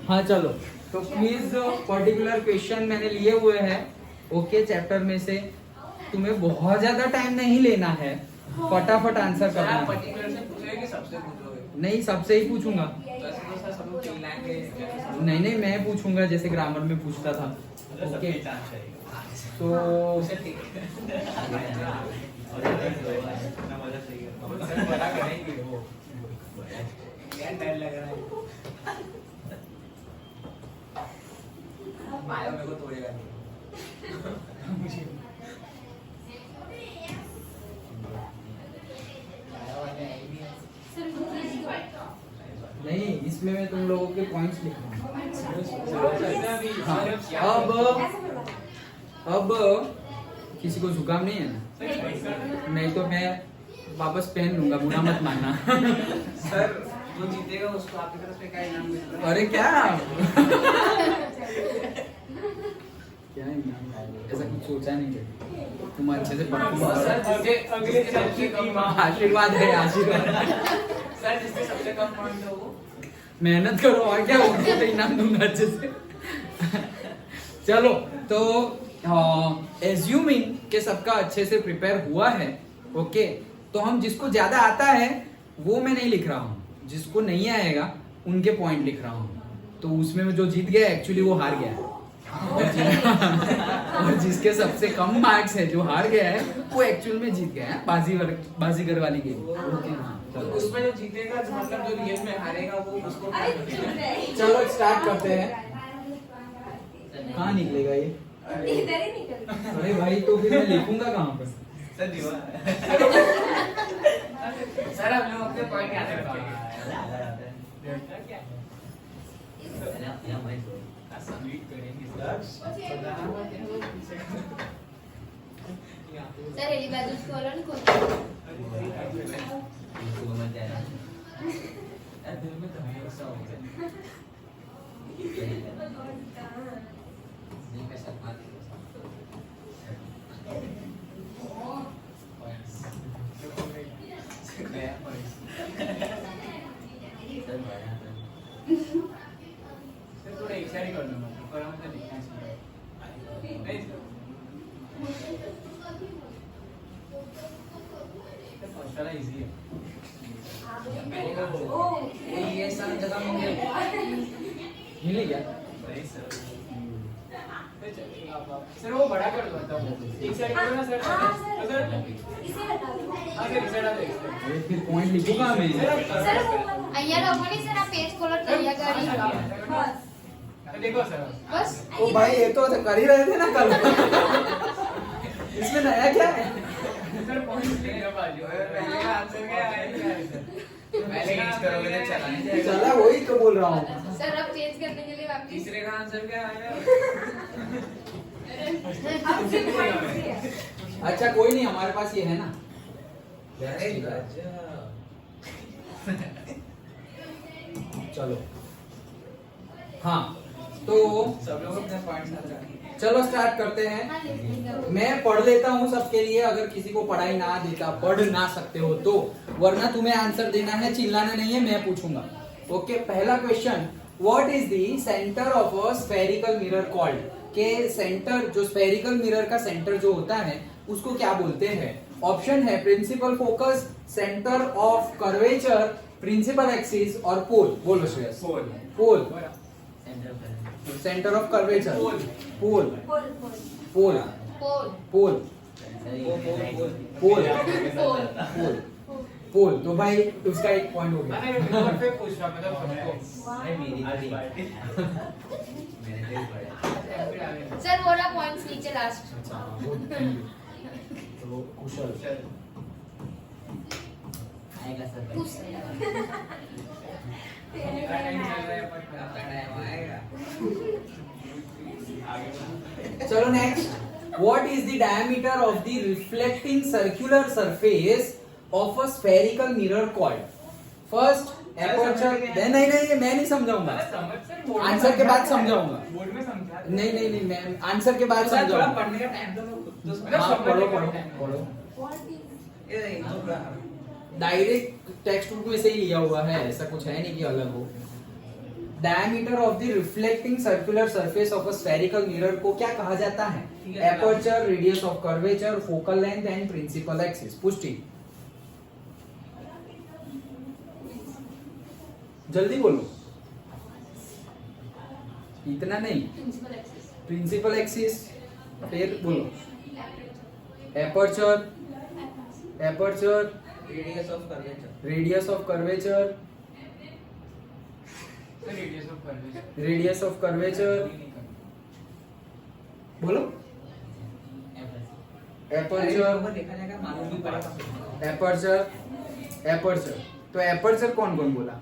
हाँ चलो, तो प्लीज पर्टिकुलर क्वेश्चन मैंने लिए हुए हैं ओके चैप्टर में से। तुम्हें बहुत ज्यादा टाइम नहीं लेना है, फटाफट आंसर करना है। पर्टिकुलर से पूछोगे कि सबसे पूछोगे? नहीं, सबसे ही पूछूंगा। तो ऐसे तो सर सब लोग चिल्लाएंगे। नहीं नहीं, मैं पूछूंगा जैसे ग्रामर में पूछता था। ओके तो उसे ठीक है। सर बड़ा करेंगे वो। क्या डर लग रहा है? माया मेरे को तोड़ेगा नहीं। नहीं, इसमें मैं तुम लोगों के पॉइंट्स लिख रहा हूँ। अब किसी को जुकाम नहीं है ना? नहीं तो मैं वापस पहन लूंगा, बुरा मत मानना। सर जो जीतेगा उसको आपकी तरफ से क्या इनाम मिलता है? अरे क्या क्या इनाम? ऐसा कुछ सोचा नहीं है। तुम अच्छे से पढ़ो। सर जिसके अगले सबसे कम आशीर्वाद है, आशीर्वाद। सर जिसके सबसे कम पॉइंट हो वो मेहनत करो और क्या, उनको तो इनाम दूंगा अच्छे से। चलो तो एज्यूमिंग के सबका अच्छे से प्रिपेयर हुआ है ओके, तो हम जिसको ज्यादा आता है वो मैं नहीं लिख रहा हूँ, जिसको नहीं आएगा उनके पॉइंट लिख रहा हूँ। तो उसमें जो जीत गया एक्चुअली वो हार गया है। और जिसके सबसे कम मार्क्स है जो हार गया है वो एक्चुअल में जीत गया है। बाजीगर वाली गेम। ओके हाँ, तो उसमें जो जीतेगा मतलब जो रियल में हारेगा वो उसको चलो स्टार्ट करते हैं। कहाँ निकलेगा ये? इधर ही निकल। अरे भाई तो फिर मैं लिखूंगा कहाँ पर? सर हम लोग अपने पॉइंट याद रखेंगे। सर एली बाजू उसको वाला नहीं खोलता। दिल में तो हमेशा होता है। थोड़ा एक साइड कर दूंगा पर हम तो लिखना चाहिए नहीं सर चला इजी है पहले का वो ये सब जगह मिल गया। सर वो बड़ा कर दो एक साइड करो ना सर सर इसे हटा दो। हां सर इस साइड आ जाओ अरे फिर पॉइंट लिखूंगा मैं। सर અહીંયા લોકોની સર આ પેજ કોલર તૈયાર કરી બસ देखो सर बस ओ भाई ये तो कर ही रहे थे ना कल। इसमें नया क्या है? सर पॉइंट लेगा बाजू पहले का आंसर क्या है पहले का करोगे तो चला नहीं जाएगा चला वही तो बोल रहा हूँ। सर अब चेंज करने के लिए वापस तीसरे का आंसर क्या आया अच्छा कोई नहीं, हमारे पास ये है ना। चलो हाँ, तो सब लोग अपने पॉइंट्स साथ रखेंगे। चलो स्टार्ट करते हैं। मैं पढ़ लेता हूँ सबके लिए, अगर किसी को पढ़ाई ना देता, पढ़ ना सकते हो तो, वरना तुम्हें आंसर देना है, चिल्लाना नहीं है, मैं पूछूंगा। ओके, पहला question, what is the centre of a spherical mirror called? के सेंटर, जो स्फेरिकल मिरर का सेंटर जो होता है उसको क्या बोलते हैं? ऑप्शन है principal focus, centre of curvature, principal axis और पोल। बोलो Shreyas. Pole. Centre of curvature. Pole. Pole. Pole pole. Pole pole. Pole. Pole pole. Pole. तो भाई उसका एक पॉइंट हो मैंने गया। रिपोर्ट पे पूछ रहा मतलब सबको सर वो रहा पॉइंट्स नीचे लास्ट अच्छा तो कुशल आएगा सर पूछ चलो next, what is the diameter of the reflecting circular surface of a spherical mirror called? First aperture. नहीं नहीं, मैं नहीं समझाऊंगा, आंसर के बाद समझाऊंगा। बोर्ड में समझा नहीं नहीं नहीं, मैं आंसर के बाद थोड़ा समझाऊंगा। पढ़ने का टाइम तो हाँ, पढ़ो पढ़ो पढ़ो। डायरेक्ट टेक्स्ट बुक में से ही लिया हुआ है, ऐसा कुछ है नहीं कि अलग हो। Diameter of the reflecting circular surface of a spherical mirror को क्या कहा जाता है? Aperture, radius of curvature, focal length and principal axis. Pushti, जल्दी बोलो, इतना नहीं। प्रिंसिपल एक्सिस, फिर बोलो aperture, aperture, radius of curvature, radius of curvature, radius of curvature, बोलो एपर्चर, देखा जाएगा, मालूम भी पड़ेगा। Aperture, aperture. तो एपर्चर कौन कौन बोला?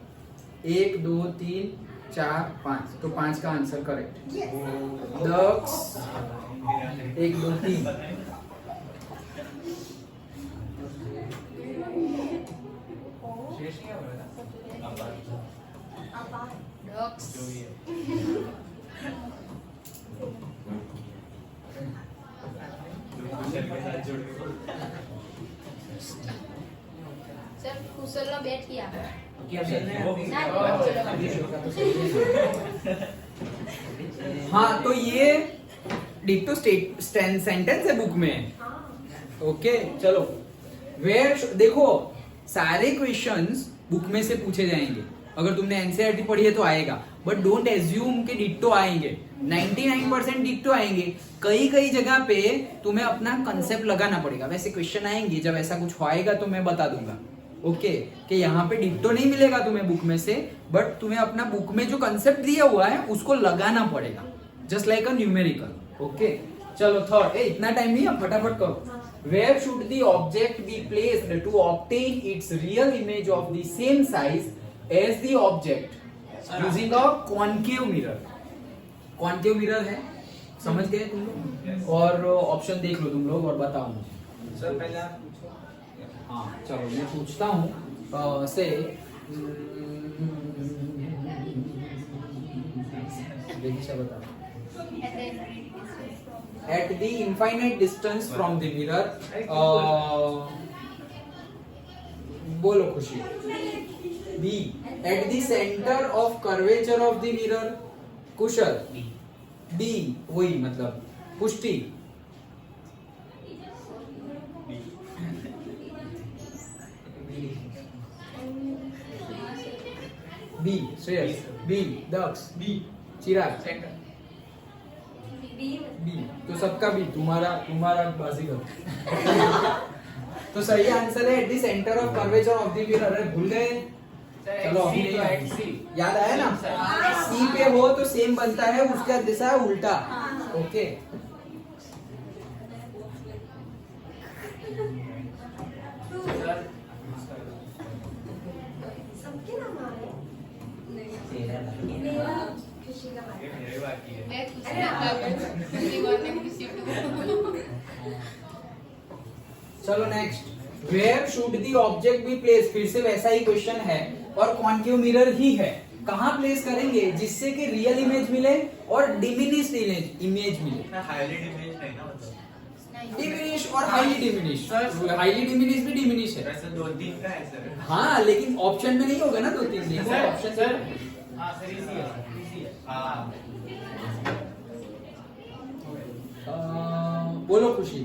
1 2 3 4 5, तो 5 का आंसर करेक्ट। दक्ष 1 2 3। शेष क्या हो रहा था? डॉक्स। जो भी है। सर कुशल નો બેટ किया हाँ, तो ये डिक्टो सेंटेंस है बुक में। ओके चलो, वेयर देखो सारे क्वेश्चंस बुक में से पूछे जाएंगे। अगर तुमने एनसीईआरटी पढ़ी है तो आएगा, बट डोंट एज्यूम कि डिक्टो आएंगे। 99% डिक्टो आएंगे। कई कई जगह पे तुम्हें अपना कंसेप्ट लगाना पड़ेगा। वैसे क्वेश्चन आएंगे, जब ऐसा कुछ होएगा तो मैं बता दूंगा। ओके कि यहाँ पे डिक्टो नहीं मिलेगा तुम्हें बुक में से, बट तुम्हें अपना बुक में जो कंसेप्ट दिया हुआ है उसको लगाना पड़ेगा, just like a numerical. Okay चलो थर्ड, इतना टाइम नहीं है, फटाफट करो। Where should the object be placed to obtain its real image of the same size as the object using a concave mirror. Concave mirror है, समझ गए तुम लोग? और ऑप्शन देख लो तुम लोग और बताओ मुझे। सर पहले आप पूछो। हाँ चलो मैं पूछता हूँ से बता। At the infinite distance from the mirror, बोलो खुशी। B. At the center of curvature of the mirror, Kusal. D. वही मतलब पुष्टि। B. श्रेयस। B. दक्ष। B. चिराग। सेंटर। बी, तो सबका बी, तुम्हारा बाजीगर। तो सही आंसर है at the centre of curvature of the mirror. अरे भूल गए? चलो अभी नहीं, याद आया ना? सी पे हो तो सेम बनता है, उसका दिशा है उल्टा। ओके मेरे बाकी है। मैं खुशी वाले खुशी चलो next. Where should the object be place? फिर से वैसा ही क्वेश्चन है और कॉन्केव मिरर ही है। कहाँ प्लेस करेंगे जिससे कि रियल इमेज मिले और डिमिनिश्ड इमेज मिले? हाईली डिमिनिश नहीं ना, मतलब डिमिनिश और हाईली डिमिनिश। हाईली डिमिनिश भी डिमिनिश है। वैसे 2-3 का है सर। हाँ लेकिन ऑप्शन में नहीं होगा ना 2-3। देखो ऑप्शन सर हाँ सर इजी है, इजी है। हाँ बोलो खुशी।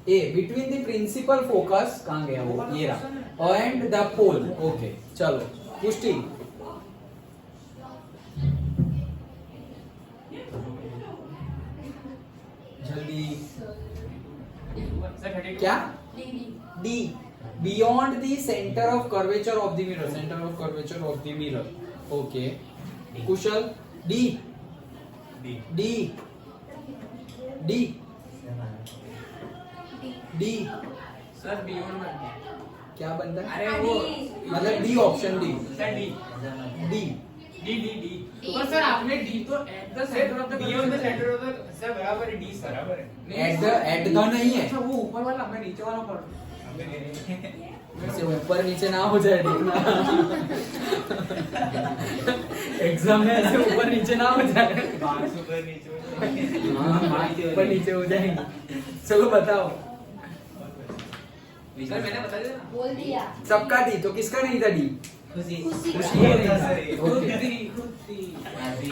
ए, बिटवीन द प्रिंसिपल फोकस, कहाँ गया वो, ये रहा, एंड द पोल। ओके चलो पुष्टि। जल्दी क्या? D, beyond the centre of curvature of the mirror. Centre of curvature of the mirror. Okay Kusal. D, D, D, D. Sir beyond बनता है। क्या बनता है? अरे वो मतलब D, option D. Sir D D, D D D. तो sir आपने डी तो at the centre of the beyond the centre of the, sir बराबर है, डी बराबर है। एट द नहीं है। अच्छा वो ऊपर वाला, मैं नीचे वाला पढ़ रहा से ऊपर नीचे ना हो जाए देखना। एग्जाम में ऐसे ऊपर नीचे ना हो जाए। ऊपर नीचे हाँ ऊपर नीचे हो जाएंगे। चलो बताओ। सर मैंने बता दिया ना। बोल दिया। सबका डी, तो किसका नहीं था डी? खुशी खुशी का। खुशी है नहीं था।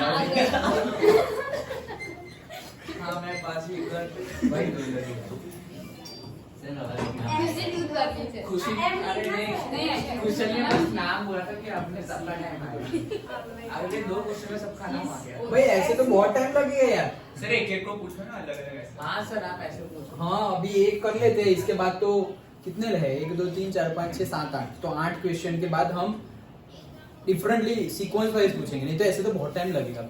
आ गया। हाँ मैं पास ही कर भाई खुशी दूध वाली से। खुशी अरे नहीं खुशी ने बस नाम बोला था कि आपने सबका टाइम आया। अगले 2 क्वेश्चन में सबका नाम आ गया। भाई ऐसे तो बहुत टाइम लगेगा यार। सर एक एक को पूछो ना अलग अलग ऐसे। हाँ सर आप ऐसे पूछो। हाँ अभी एक कर लेते हैं, इसके बाद तो कितने रहे? 1 2 3 4 5 6 7 8, तो 8 क्वेश्चन के बाद हम डिफरेंटली सीक्वेंस वाइज पूछेंगे, नहीं तो ऐसे तो बहुत टाइम लगेगा।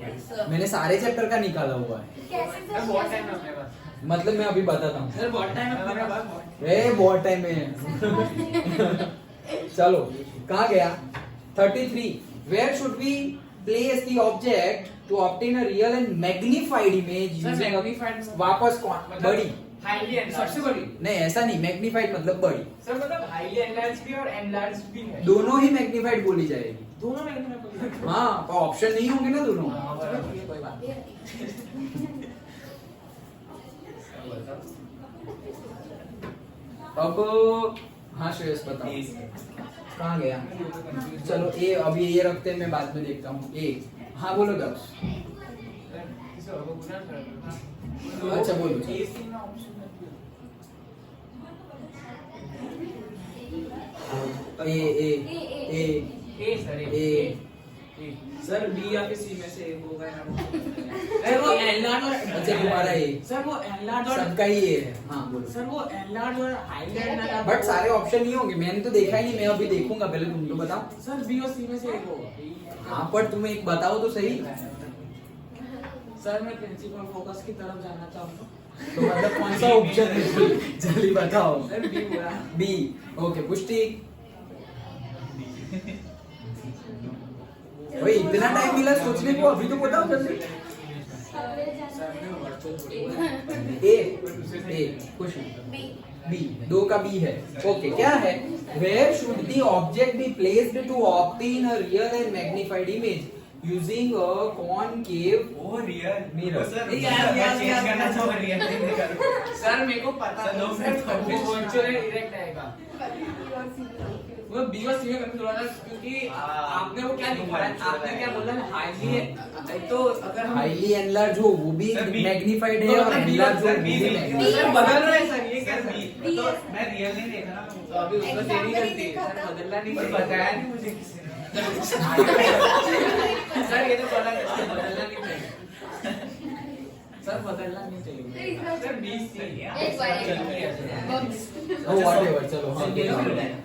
मैंने सारे चैप्टर का निकाला हुआ है, कैसे सर बहुत टाइम है अपने पास। मतलब मैं अभी बताता हूँ। सर बहुत टाइम है अपने पास। बहुत टाइम है। चलो कहाँ गया? 33 where should we place the object to obtain a real and magnified image sir, using magnified वापस कौन? बड़ी हाईली सबसे बड़ी। नहीं, ऐसा नहीं, मैग्नीफाइड मतलब बड़ी। सर मतलब हाईली एनलार्ज भी और एनलार्ज भी है। दोनों ही मैग्नीफाइड बोली जाएगी। दोनों में बोलिए। हाँ, पर ऑप्शन नहीं होंगे ना दोनों। हाँ, चलो, ये कोई बात नहीं। अब हाँ श्रेयस बताओ कहाँ गया? चलो ए अभी ये रखते हैं, मैं बाद में देखता हूँ। ए हाँ बोलो दक्ष। अच्छा बोलो। ए ए ए ए सर बी या फिर सी में से एक होगा ना। सर वो एनलार्ज और अच्छा तुम्हारा ए, सर वो एनलार्ज और सबका ही ए है। हाँ बोलो। सर वो एनलार्ज और हाईलाइट बट सारे ऑप्शन नहीं होंगे, मैंने तो देखा ही नहीं, मैं अभी देखूंगा, पहले तुम तो बताओ। सर बी और सी में से एक होगा। हाँ पर तुम एक बताओ तो सही। सर मैं प्रिंसिपल फोकस की तरफ जाना चाहूँगा। तो मतलब कौन सा ऑप्शन है? जल्दी बताओ। सर बी बोला। बी। ओके पुष्टि। भाई इतना टाइम मिला सोचने को, अभी तो बताओ जल्दी। ए ए खुश बी, 2 का बी है। ओके क्या है? Where should the object be placed to obtain a real and magnified image using a concave real mirror. Sir मेरे को पता है सर वो वर्चुअल डायरेक्ट आएगा। वो बी और सी में कंफ्यूज हो रहा था क्योंकि आपने वो क्या दिखाया, आपने क्या बोला हाईली है, तो अगर हम हाईली एनलार्ज हो वो भी मैग्नीफाइड है और एनलार्ज हो वो भी मैग्नीफाइड। सर बदल रहा है सर, ये क्या सर? तो मैं रियल नहीं देखा ना, तो अभी उसको देरी करती है सर, बदलना नहीं पर बताया नहीं मुझे किसी ने। सर ये तो बदलना नहीं चाहिए सर, बदलना नहीं चाहिए सर। 20 एक बार व्हाटएवर चलो।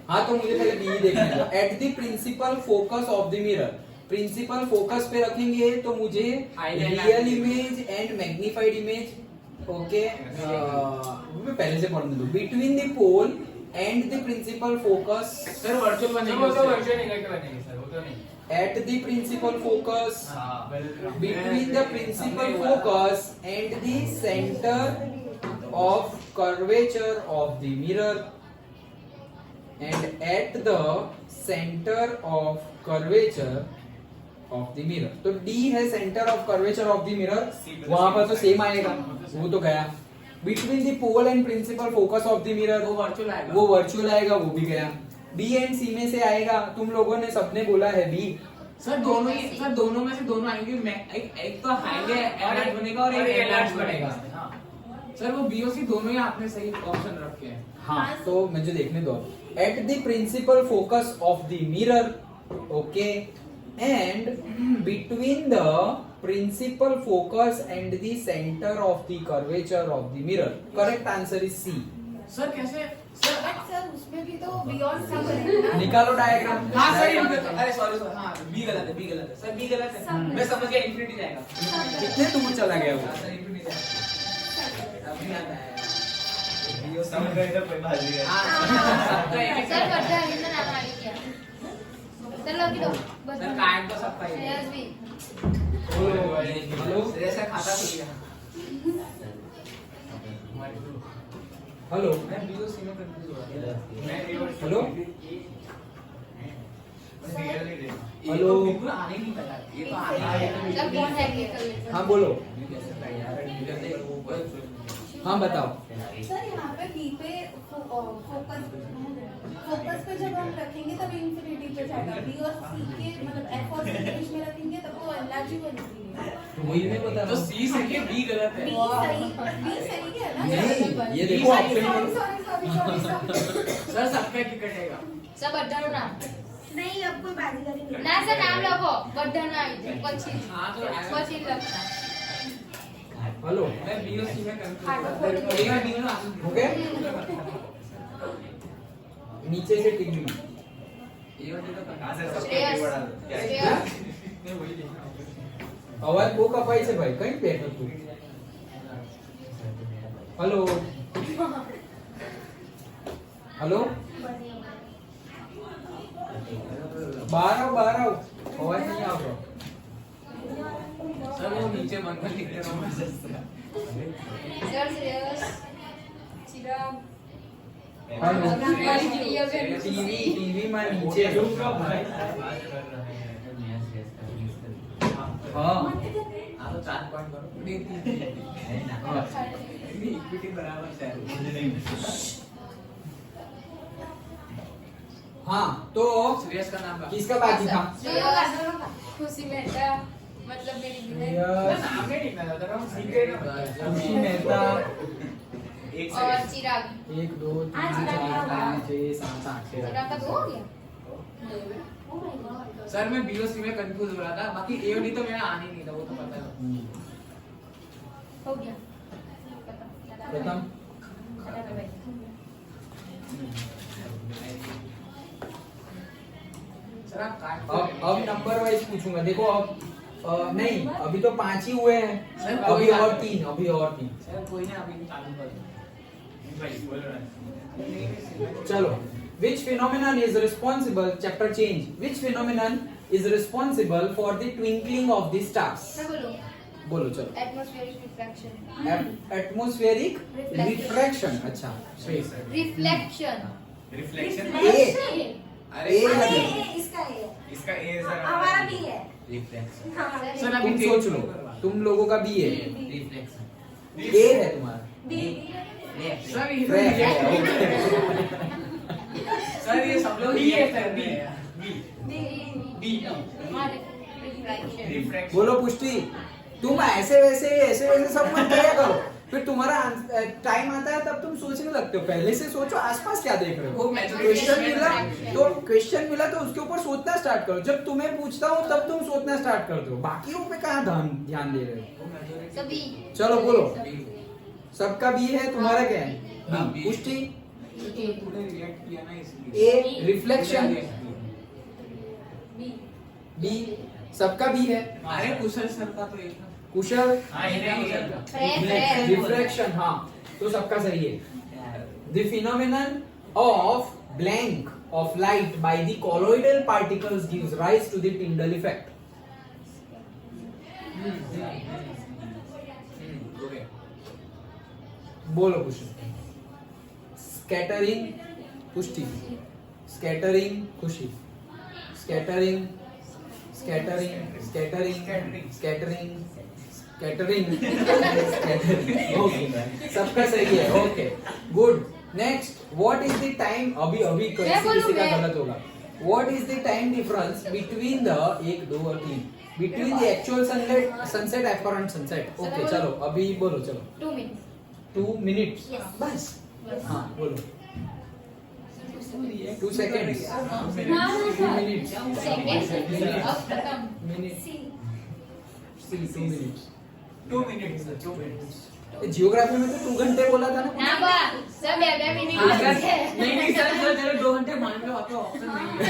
हाँ तो मुझे पहले बी देखने दो। At the principal focus of the mirror, principal focus पे रखेंगे तो मुझे real image and magnified image. Okay मैं पहले से पढ़ने दो। Between the pole and the principal focus. Sir virtual बनेगा, वो तो वर्चुअल निकल बनेगी सर, वो तो नहीं। At the principal focus, between the principal focus and the center of curvature of the mirror, and at the center of curvature of the mirror. तो D है center of curvature of the mirror, वहां पर तो same आएगा, वो तो गया। Between the pole and principal focus of the mirror, वो वर्चुअल आएगा, वो वर्चुअल आएगा, वो भी गया। बी एंड सी में से आएगा, तुम लोगों ने सबने बोला है बी। सर दोनों ही, सर दोनों में से दोनों आएंगे। एक तो हाईली एनलार्ज बनेगा और एक एनलार्ज बनेगा। सर वो बी और सी दोनों ही आपने सही ऑप्शन रखे हैं। हाँ तो मुझे देखने दो। At the principal focus of the mirror, okay, and between the principal focus and the centre of the curvature of the mirror. Correct answer is C. Sir कैसे सर उसमें भी तो बियॉन्ड सा बनेगा ना। निकालो डायग्राम। हाँ सर, अरे सॉरी सर, हाँ बी गलत है, बी गलत है सर, बी गलत है। मैं समझ गया, इंफिनिटी जाएगा। कितने दूर चला गया वो? सर इंफिनिटी जाएगा, अभी याद आया। यो समझ गए तो कोई बात नहीं है। सबका एक एक सर बच्चा है ना, नाम आ गया। चलो कि दो बस। सर कायम तो सबका ही है। श्रेयस भी। हेलो जैसा खाता खुल गया। हेलो मैं बी और सी में कंफ्यूज हो रहा था। मैं ए और सी हेलो रियल नहीं देखा। ये हेलो। तो बिल्कुल आने ही नहीं पता, ये तो आने ही नहीं सर कौन है ये कर लेते हैं। हाँ बोलो। हाँ बताओ। सर यहाँ पे बी पे फोकस पे जब हम रखेंगे तब इंफिनिटी पे जाएगा। बी और सी के मतलब एफ और सी के बीच में रखेंगे तब वो एनर्जी बनेगी। वही नहीं पता तो सी सही है, बी गलत है। बी सही है ना? नहीं, ये देखो सॉरी ऑप्शन सर सबका टिकट कटेगा। सब बड्डाનું નામ नहीं अब कोई भागीदारी नहीं। ના સર નામ લખો બड्डाનું આવી જાય પછી हाँ तो પછી લખતા हेलो मैं बी और सी में कंफ्यूज हाँ, हूँ। तो ए और बी में आंसर हो गए? नीचे से टिक भी ए और बी तो कहाँ से सब श्रेयस बढ़ा दो? क्या? श्रेयस मैं वही लिखा हूँ। अवाज वो कपाई से भाई कहीं पे है तू? हेलो हेलो बाहर आओ आवाज नहीं आ रहा। सर वो नीचे मन में लिखते रहो। Sir Shreyas Chirag hello TV TV में नीचे हाँ हाँ तो 4 पॉइंट करो। नहीं इक्विटी बराबर है। हाँ तो श्रेयस का नाम किसका बाकी था? खुशी मेहता मतलब मेरी बहन यस, नाम नहीं लिखना था तो हम सीख गए ना। खुशी मेहता एक और सेकंड। चिराग 1 2 3 4 5 6 7 8 चिराग का 2 हो गया सर मैं बी और सी में कंफ्यूज हो रहा था। बाकी ए और डी तो मेरा आने ही नहीं था, वो तो पता है। हो गया प्रथम सर आप काट अब नंबर वाइज पूछूंगा। देखो अब नहीं अभी तो 5 ही हुए हैं। सर, अभी कोई और बात 3 अभी और 3 सर कोई ना अभी चालू कर भाई बोलो ना। चलो which phenomenon is responsible chapter change which phenomenon is responsible for the twinkling of the stars मैं बोलूं बोलो चलो atmospheric refraction atmospheric Reflection. Refraction अच्छा श्रेयस रिफ्लेक्शन रिफ्लेक्शन। ए अरे ए लगे। इसका ए है। इसका ए सर हमारा भी है। रिफ्लेक्शन। सर तुम अभी सोच लो तुम लोगों का भी है ए है तुम्हारा बी सर ये रे है, सर ये सब लोग ही है sir B B B reflection reflection. बोलो पुष्टि तुम ऐसे वैसे सब मत किया करो फिर तुम्हारा टाइम आता है तब तुम सोचने लगते हो। पहले से सोचो आसपास क्या देख रहे हो। वो मैं क्वेश्चन मिला तो उसके ऊपर सोचना स्टार्ट करो। जब तुम्हें पूछता हूँ तब तुम सोचना स्टार्ट करते हो। बाकियों पे कहाँ ध्यान दे रहे हो। सभी चलो बोलो सबका बी है तुम्हारा क्या है? हाँ, बी। B। पुष्टि तूने रिएक्ट किया ना इसलिए ए रिफ्लेक्शन बी सबका बी है। अरे कुशल सर का तो एक था। कुशल हाँ ये नहीं है। फ्रेश रिफ्रैक्शन हाँ तो सबका सही है। The phenomenon of blank of light by the colloidal particles gives rise to the Tyndall effect. Okay बोलो कुशल स्कैटरिंग पुष्टि स्कैटरिंग खुशी scattering scattering scattering scattering scattering okay सबका सही है okay good next what is the time अभी किसी का गलत होगा what is the time difference between the 1 2 और 3 between the actual sunset apparent sunset okay चलो अभी बोलो चलो 2 मिनट्स 2 मिनट्स Yes. बस हाँ बोलो 2 seconds 2 minutes सेकंड अब खत्म minutes सी 2 minutes 2 मिनट्स 2 मिनट्स जियोग्राफी में तो 2 घंटे बोला था ना ना बा सब 2 मिनट नहीं सर सर जरा 2 घंटे मान लो आपका ऑप्शन नहीं है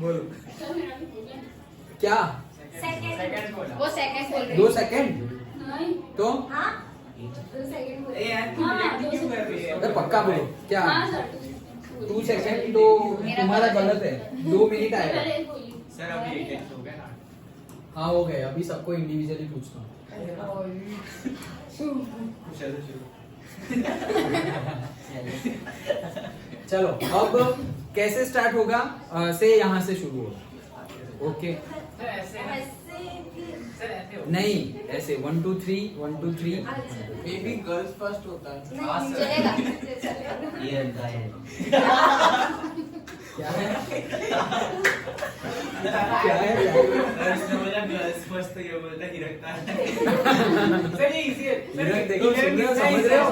बोलो क्या सेकंड बोला। वो सेकंड बोल रहे 2 सेकंड तो हाँ ए यार तू रिएक्ट क्यों कर रही है अरे पक्का बोलो क्या 2 सेकंड तो तुम्हारा गलत है 2 मिनट आएगा सर अभी एक हो गया ना। हाँ हो गए अभी सबको इंडिविजुअली पूछता हूँ कुशल से शुरू। चलो अब कैसे स्टार्ट होगा से यहाँ से शुरू होगा ओके तो ऐसे ऐसे सर ऐसे हो नहीं ऐसे 1 2 3 1 2 3 मे बी गर्ल्स फर्स्ट होता है नहीं, चलेगा ये अंधा है। क्या है क्या है उसने बोला गर्ल्स फर्स्ट तो ये बोलता ही रखता है। सर ये इजी है इधर देखो, सुन रहे हो, समझ रहे हो?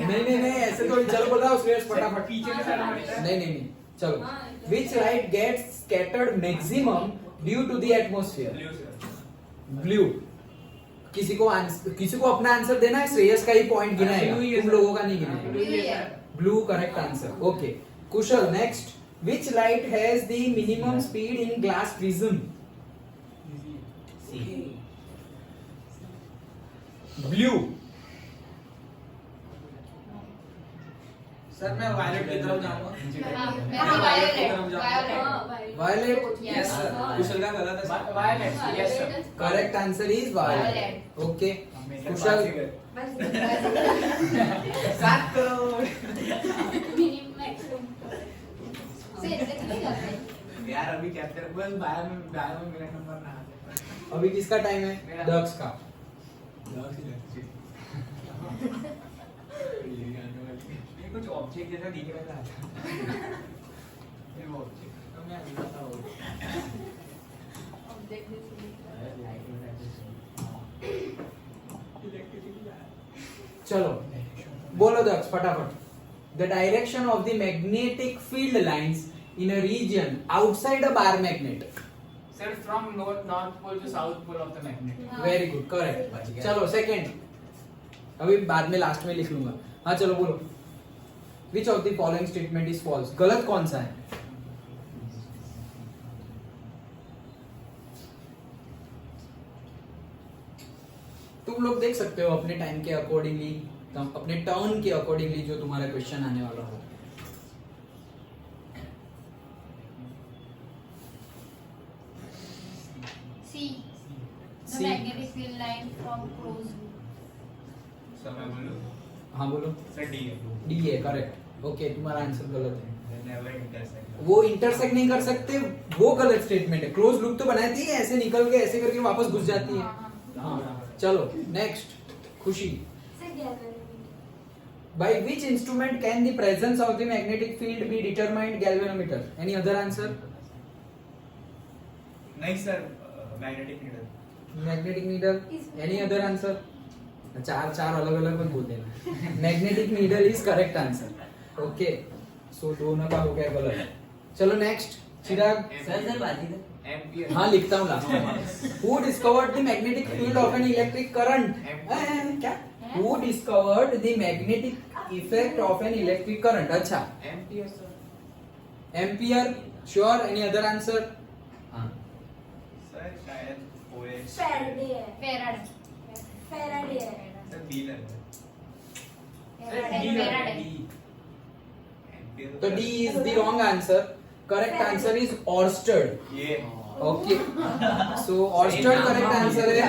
नहीं ऐसे तो चल बोल रहा हूँ श्रेयस फटाफट पीछे में सारा पड़ता है नहीं चलो which light gets scattered maximum due to the atmosphere blue किसी को अपना आंसर देना है श्रेयस का ही पॉइंट गिनाएगा तुम लोगों का नहीं गिनाएगा blue correct answer okay Kushal next which light has the minimum speed in glass prism blue sir मैं वायलेट की तरफ जाऊंगा वायलेट Yes, sir. कुशल का गलत है violet yes sir correct answer is violet okay Kushal 7 crore यार अभी कैप्टन बस बायो में मेरा नंबर ना आते अभी किसका टाइम है मेरा। दक्ष का ये कुछ ऑब्जेक्ट जैसा दिख रहा था ये वो ऑब्जेक्ट तो मैं अभी बताऊं चलो बोलो दक्ष फटाफट the direction of the magnetic field lines in a region outside a bar magnet sir from north pole to south pole of the magnet very good correct चलो सेकंड अभी बाद में लास्ट में लिख लूंगा हाँ चलो बोलो which of the following statement is false गलत कौन सा है तुम लोग देख सकते हो अपने टाइम के अकॉर्डिंगली अपने टर्न के अकॉर्डिंगली जो तुम्हारा क्वेश्चन आने वाला हो C. The C. magnetic field line from close loop. Sir मैं बोलूं हाँ बोलो सर डी है डी है करेक्ट ओके तुम्हारा आंसर गलत है नेवर इंटरसेक्ट वो इंटरसेक्ट नहीं कर सकते वो गलत स्टेटमेंट है क्लोज लूप तो बनाती है ऐसे निकल के ऐसे करके वापस घुस जाती है हाँ चलो नेक्स्ट खुशी by which instrument can the presence of the magnetic field be determined galvanometer any other answer नहीं sir magnetic needle magnetic needle any other answer चार अलग अलग मत बोल देना magnetic needle is correct answer okay so दोनों का हो गया गलत चलो नेक्स्ट चिराग सर बाजी था। एम्पियर हाँ लिखता हूँ लास्ट में who discovered the magnetic field of an electric current क्या who discovered the magnetic effect of an electric current अच्छा ampere sir ampere sure any other answer हाँ सर शायद ओएच Faraday है Farad. Faraday है sir B लग रहा Farad. है तो D is the wrong answer correct answer is Oersted ये okay so Oersted correct answer है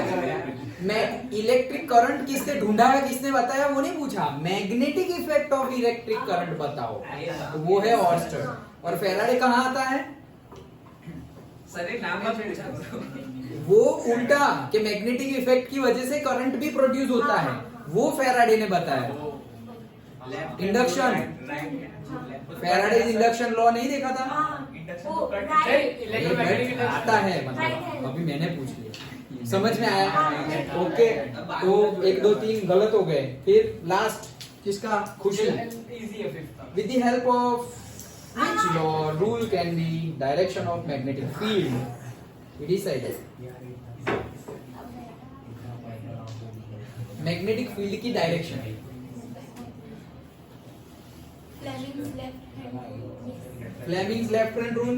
मैं इलेक्ट्रिक करंट किसने ढूंढा है किसने बताया वो नहीं पूछा magnetic effect of electric current बताओ तो वो है ऑर्स्टेड और फेराडे कहाँ आता है सर एक नाम मत पूछा वो उल्टा कि मैग्नेटिक इफेक्ट की वजह से करंट भी प्रोड्यूस होता है वो फेराडे ने बताया इंडक्शन फेराडेज इंडक्शन लॉ नहीं देखा था इंडक्शन वो तो कट right. इलेक्ट्रोमैग्नेटिक आता है मतलब अभी मैंने पूछ लिया समझ में आया ओके तो 1 2 3 गलत हो गए फिर लास्ट किसका खुशी इजी है fifth with the help of which law rule can be direction of magnetic field we decided magnetic field की direction Fleming's left hand Fleming's left hand rule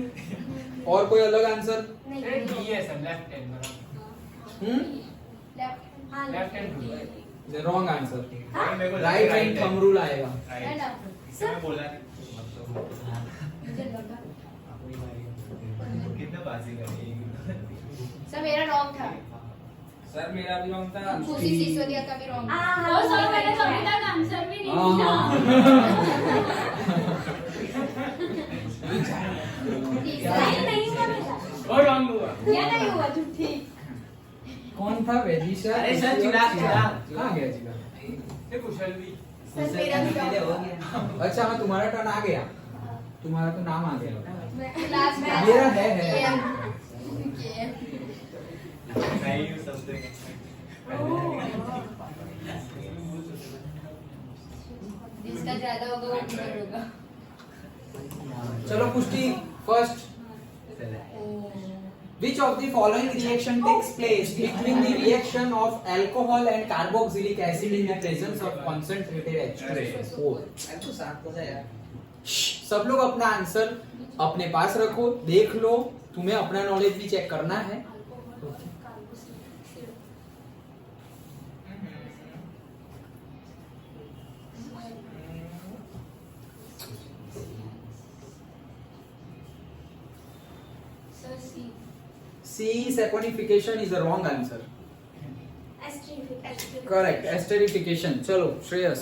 और कोई अलग आंसर नहीं डी है sir left hand left hand rule wrong answer मेरे को right hand thumb rule आएगा है ना? सर मैं बोला नहीं मुझे लगा कितना बाजी करेगी सर मेरा रॉन्ग था सर मेरा भी रॉन्ग था खुशी सिसोदिया का भी रॉन्ग था और सर मैंने तो अभी तक आंसर भी नहीं दिया तीसरा नहीं नहीं हुआ मेरा और रॉन्ग हुआ। या नहीं हुआ तू ठीक। कौन था वेजिशा? अरे सर, चिराग। कहाँ गया चिराग? ये कुशल भी। सर मेरा भी पहले हो wrong। गया। अच्छा हाँ तुम्हारा टर्न आ गया, तुम्हारा तो नाम आ गया। लास्ट में मेरा है। नहीं यूज समथिंग जिसका ज्यादा होगा वो विनर होगा। चलो पुष्टि first. Which of the following reaction takes place between the reaction of alcohol and carboxylic acid in the presence of concentrated H2SO4? सब लोग अपना आंसर अपने पास रखो, देख लो, तुम्हें अपना नॉलेज भी चेक करना है। Sir C. C saponification is the wrong answer. Esterification. Correct, esterification. चलो श्रेयस।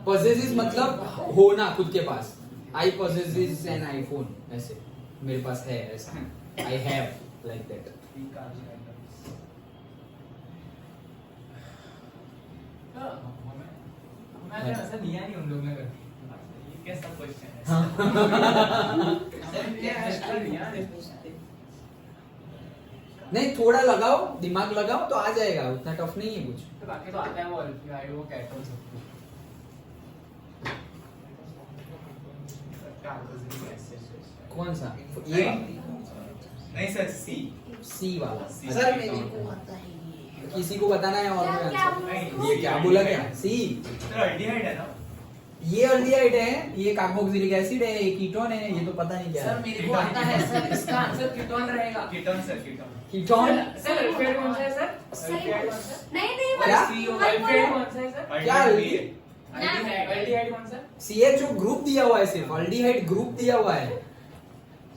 Possesses मतलब होना खुद के पास। I possesses an iPhone ऐसे, मेरे पास है ऐसा। I have like that. मैंने ऐसा दिया नहीं उन लोगों ने कभी। ये कैसा क्वेश्चन है? नहीं थोड़ा लगाओ, दिमाग लगाओ तो आ जाएगा, उतना टफ नहीं है कुछ। तो बाकी तो आता है वो अल्फाई वो कैटोन सब कुछ। कौन सा? ये नहीं सर सी C वाला। सर किसी को बताना है और कोई क्या आंसर? बोला? ये क्या बोला क्या? C। सर अल्डिहाइड है ना? ये अल्डिहाइड है, ये कार्बोक्सिलिक एसिड है, ये कीटोन है, ये तो पता नहीं क्या सर है। मेरे को आता है सर, इसका आंसर कीटोन रहेगा। Ketone sir ketone ketone sir अल्फाई कौन सा है सर? सही अल्फाई कौन सा? नहीं नहीं क्या? अल्फाई कौन सा है सर? क्या अल्डिहाइड अल्डिहाइड कौन सा? CHO ग्रुप दिया हुआ है, सिर्फ अल्डिहाइड ग्रुप दिया हुआ है।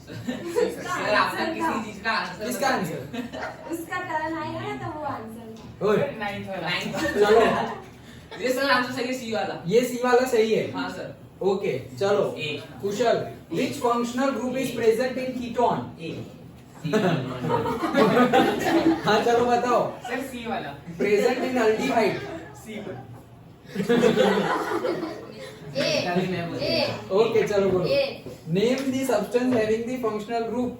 सर आपने किसी चीज का आंसर किसका आंसर? उसका टर्न आएगा ना तो वो आंसर। ओए नाइन्थ वाला। चलो ये सर आंसर सही है सी वाला। ये C वाला सही है। हाँ सर। ओके चलो A। Kusal, which functional group is present in ketone? हाँ चलो बताओ। सर सी वाला। Present in aldehyde. सी पर। ए ए ओके चलो बोलो। ए Name the substance having the functional group.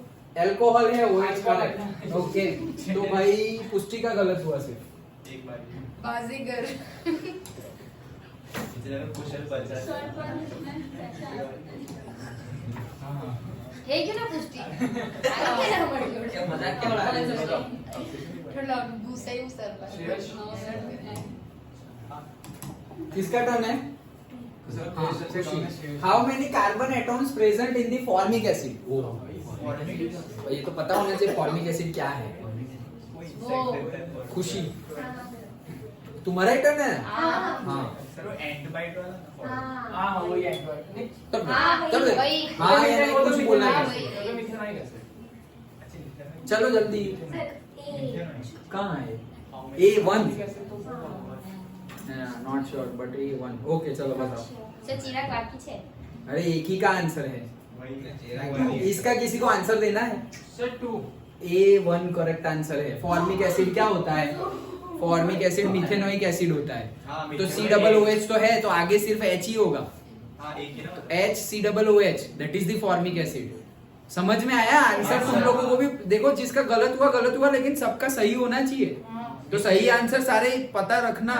Alcohol है वो is correct. ओके तो भाई पुष्टि का गलत हुआ सिर्फ। एक बार बाजीगर। इतना में कुशल बचा है क्यों ना पुष्टि? आगे ना बढ़ क्या मजाक क्या उड़ा रहे हो? थोड़ा गुस्सा ही सर पर। किसका टर्न है? How many carbon atoms present in the formic acid? ये तो पता होना चाहिए formic acid क्या है। खुशी तुम्हारा ही टर्न है। हाँ सर वो एंड बाइट वाला ना? हाँ वही है। तब हाँ, वही। हाँ यार कुछ बोलना हाँ, है। वही। चलो जल्दी। कहाँ है? A1 not sure but A1 okay चलो बताओ। सर चिराग बाकी छे। अरे एक ही का आंसर है, वही इसका किसी को आंसर देना है। सर 2। A1 करेक्ट आंसर है। फॉर्मिक एसिड क्या होता है? फॉर्मिक एसिड मिथेनोइक एसिड होता है। हाँ, तो मिथेनोइक। COOH तो है, तो आगे सिर्फ H ही होगा। हाँ एक ही ना HCOOH that is the formic acid. समझ में आया? आंसर तुम लोगों को भी देखो, जिसका गलत हुआ लेकिन सबका सही होना चाहिए। तो सही आंसर सारे पता रखना।